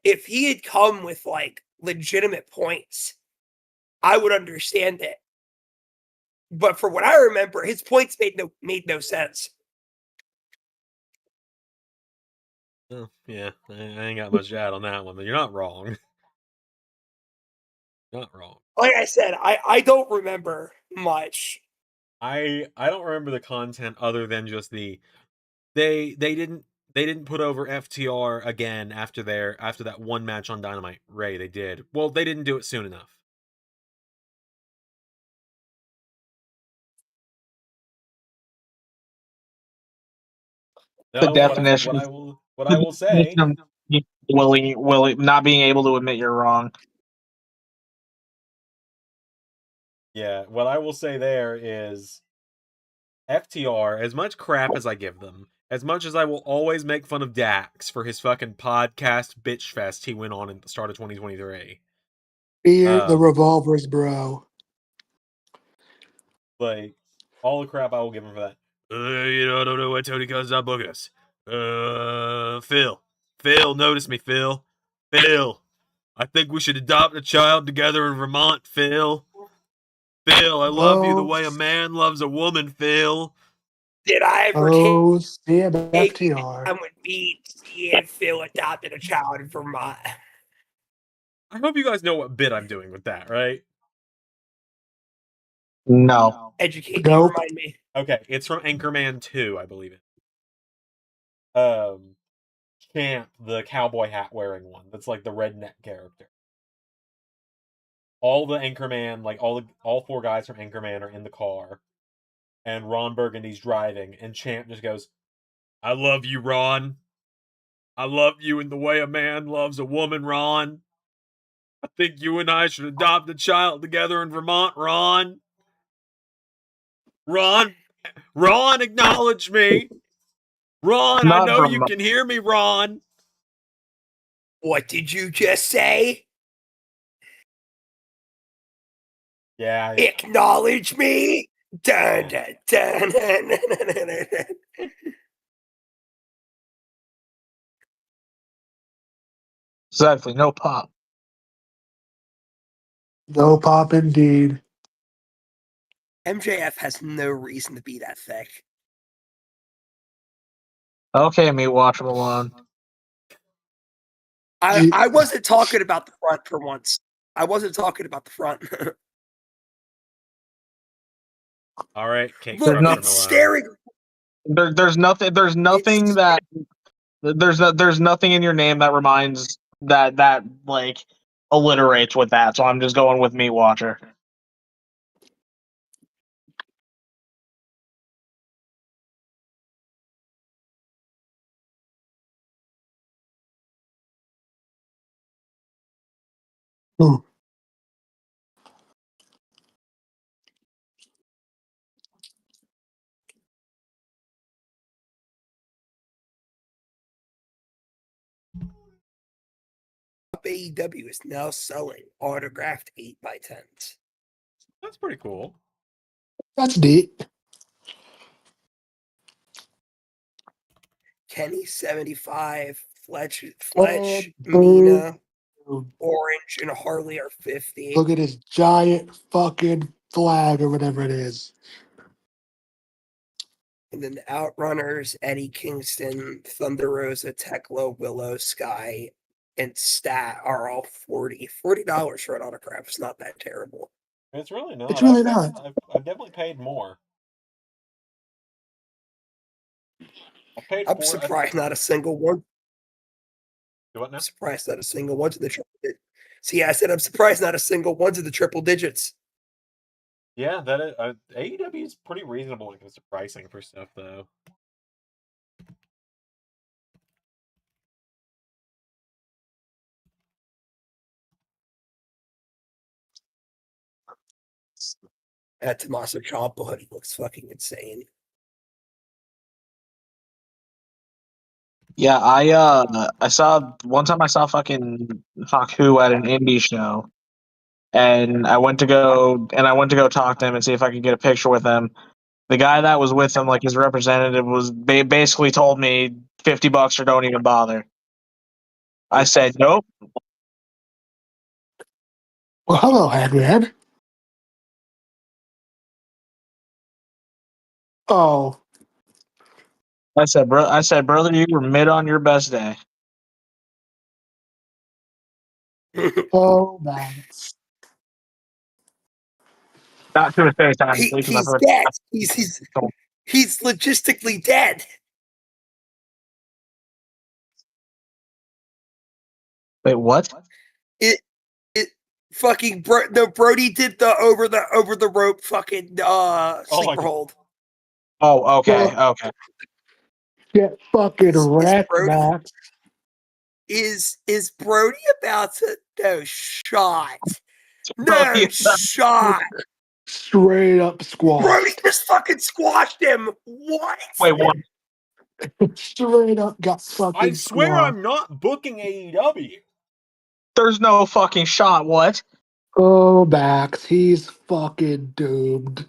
if he had come with like legitimate points, I would understand it. But for what I remember, his points made no sense. Oh, yeah, I ain't got much to add on that one, but you're not wrong. Not wrong. Like I said, I don't remember much. I don't remember the content other than just they didn't put over FTR again after that one match on Dynamite. Ray, they did. Well, they didn't do it soon enough. The No, definition. what I will say. Willing, not being able to admit you're wrong. Yeah, what I will say there is FTR, as much crap as I give them, as much as I will always make fun of Dax for his fucking podcast bitch fest he went on at the start of 2023. Fear the revolvers, bro. Like, all the crap I will give him for that. I don't know why Tony Khan's not booking us. Phil, notice me, Phil. Phil, I think we should adopt a child together in Vermont, Phil. Phil, I love you the way a man loves a woman, Phil. Did I ever see it take FTR. time with me to see if Phil adopted a child in Vermont? I hope you guys know what bit I'm doing with that, right? No. Educate me, Nope. remind me. Okay, it's from Anchorman 2, I believe it. Champ, the cowboy hat wearing one. That's like the redneck character. All the Anchorman, like all four guys from Anchorman are in the car, and Ron Burgundy's driving, and Champ just goes, "I love you, Ron. I love you in the way a man loves a woman, Ron. I think you and I should adopt a child together in Vermont, Ron. Ron, acknowledge me. Ron, I Not know you Vermont. can hear me, Ron." What did you just say? Yeah. Acknowledge me? Dun, dun, dun, dun, dun, dun, dun, dun. Exactly. No pop. No pop indeed. MJF has no reason to be that thick. Okay, me watch him alone. I wasn't talking about the front for once. I wasn't talking about the front. All right, Kate Look, Crusher it's Malone. staring. There's nothing. There's nothing that. There's nothing in your name that reminds that like alliterates with that. So I'm just going with me watcher. Ooh. AEW is now selling autographed 8x10s. That's pretty cool. That's neat. Kenny 75, Fletch, And Mina, boom. Orange, and Harley are 50. Look at his giant fucking flag or whatever it is. And then the Outrunners, Eddie Kingston, Thunder Rosa, Tekla, Willow, Sky, and Stat are all $40 for an autograph. It's not that terrible. It's really not. It's really not. I've definitely paid more. I paid I'm surprised not a single one. What now? I'm surprised not a single one's in the triple digits. See, I said I'm surprised not a single one's in the triple digits. Yeah, that is. AEW is pretty reasonable when it comes to pricing for stuff, though. That Tommaso Ciampa hoodie looks fucking insane. Yeah, I saw one time I saw fucking Haku at an indie show, and I went to go talk to him and see if I could get a picture with him. The guy that was with him, like his representative, was basically told me $50 or don't even bother. I said nope. Well, hello, Hagrid. Oh, I said, brother, you were mid on your best day. oh, man. Not to his face, He's because I've heard. dead. He's logistically dead. Wait, what? It fucking Brody did the over the rope fucking sleeper hold. Oh, okay, okay. Get fucking wrecked, Max. Is Brody about to no shot? No Brody- shot. Straight up squash. Brody just fucking squashed him. What? Wait, what? Straight up got fucking I swear squashed. I'm not booking AEW. There's no fucking shot. What? Oh, Max, he's fucking doomed.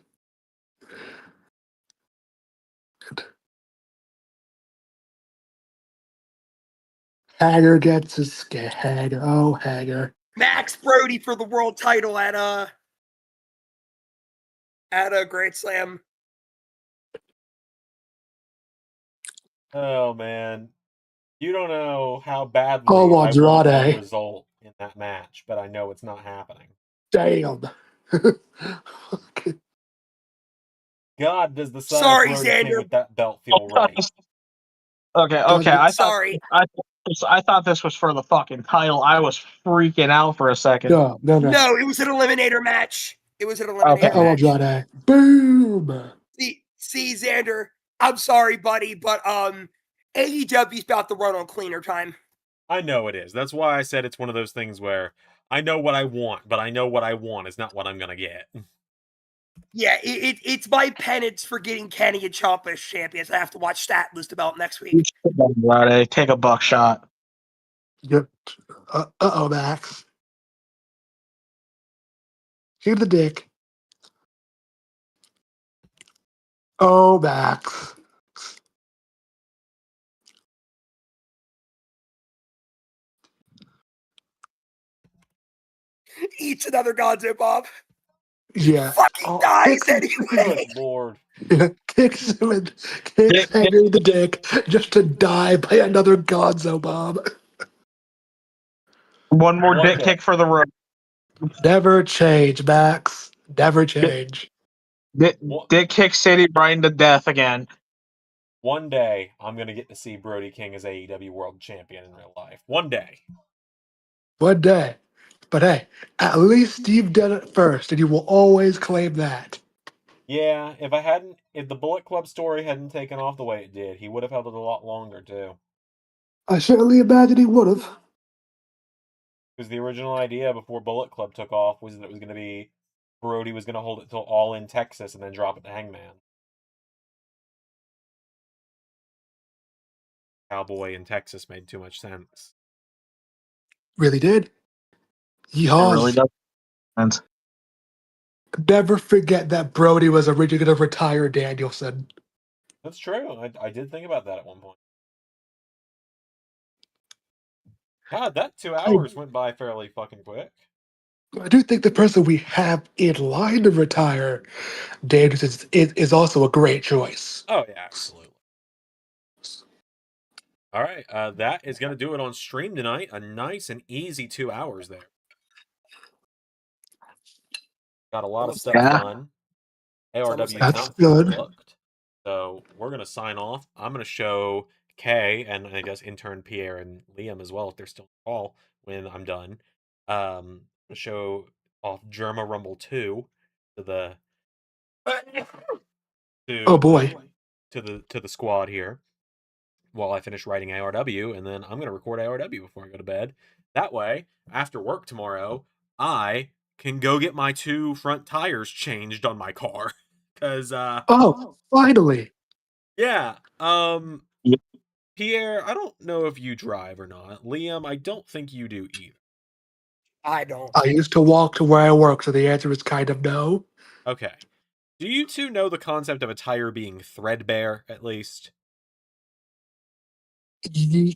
Hager gets his skag. Oh, Hager. Max Brody for the world title at a Grand Slam. Oh man, you don't know how badly Oh, I want that Andrade. result in that match, but I know it's not happening. Damn. God, does the sight of Sorry, Brody King Zander. with that belt feel right? Okay. I thought this was for the fucking title. I was freaking out for a second. No. No, it was an eliminator match. It was an eliminator Oh, match. Andrade. Boom. See, Zander, I'm sorry, buddy, but AEW's about to run on cleaner time. I know it is. That's why I said it's one of those things where I know what I want, but I know what I want is not what I'm gonna get. Yeah, it's my penance for getting Kenny and Ciampa as champions. I have to watch Stat list about next week. Andrade, take a buckshot. Yep. Uh-oh, Max. Here's the dick. Oh, Max. Eats another Gonzo Bob. Yeah. Fucking dies Kicks anyway. Good lord. kicks him and kicks Hager in the dick just to die by another Gonzo bomb. One more One dick day. kick for the road. Never change, Max. Never change. Dick kick City Brian to death again. One day, I'm gonna get to see Brody King as AEW World Champion in real life. One day. One day. But hey, at least Steve did it first, and you will always claim that. Yeah, if the Bullet Club story hadn't taken off the way it did, he would have held it a lot longer too. I certainly imagine he would have. Because the original idea before Bullet Club took off was that it was going to be Brody was going to hold it till All in Texas and then drop it to Hangman. Cowboy in Texas made too much sense. Really did. It really Yeehaws. does. sense. Never forget that Brody was originally going to retire Danielson. That's true. I did think about that at one point. God, that 2 hours went by fairly fucking quick. I do think the person we have in line to retire Danielson is also a great choice. Oh yeah, absolutely. All right, that is going to do it on stream tonight. A nice and easy 2 hours there. Got a lot of stuff done. ARW is That's not fully good. booked. So we're going to sign off. I'm going to show Kay and I guess intern Pierre and Liam as well, if they're still on call when I'm done. Show off Germa Rumble 2 to the Oh boy. to the squad here while I finish writing ARW, and then I'm going to record ARW before I go to bed. That way, after work tomorrow, I can go get my 2 front tires changed on my car. Because Oh, finally. yeah, Yep. Pierre, I don't know if you drive or not. Liam, I don't think you do either. I don't. I used to walk to where I work, so the answer is kind of no. Okay. Do you two know the concept of a tire being threadbare, at least?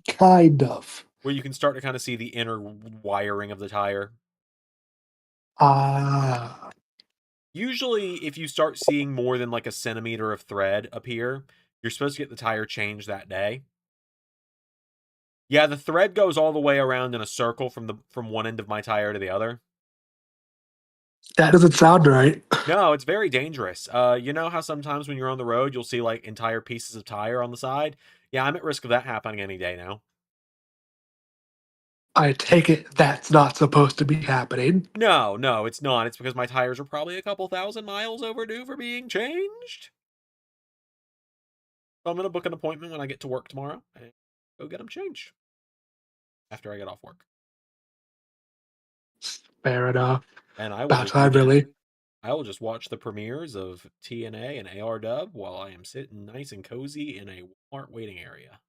Kind of. Where you can start to kind of see the inner wiring of the tire? Ah. Usually, if you start seeing more than like a centimeter of thread appear, you're supposed to get the tire changed that day. Yeah, the thread goes all the way around in a circle from one end of my tire to the other. That doesn't sound right. No, it's very dangerous. You know how sometimes when you're on the road, you'll see like entire pieces of tire on the side? Yeah, I'm at risk of that happening any day now. I take it that's not supposed to be happening. No, it's not. It's because my tires are probably a couple thousand miles overdue for being changed. So I'm going to book an appointment when I get to work tomorrow and go get them changed after I get off work. Fair enough. And I will About time, really. I will just watch the premieres of TNA and ARW while I am sitting nice and cozy in a Walmart waiting area.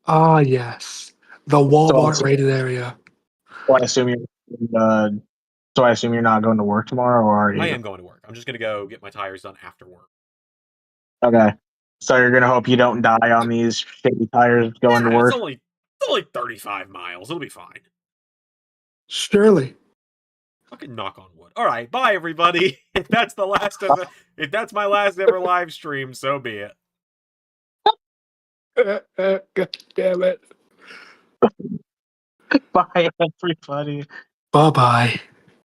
Ah, yes. The Walmart rated area. So I assume you're not going to work tomorrow, or are you? I am going to work. I'm just going to go get my tires done after work. Okay. So you're gonna hope you don't die on these shitty tires going to work. It's only 35 miles. It'll be fine. Surely. Fucking knock on wood. All right, bye everybody. If that's my last ever live stream, so be it. God damn it. Bye, everybody. Bye bye.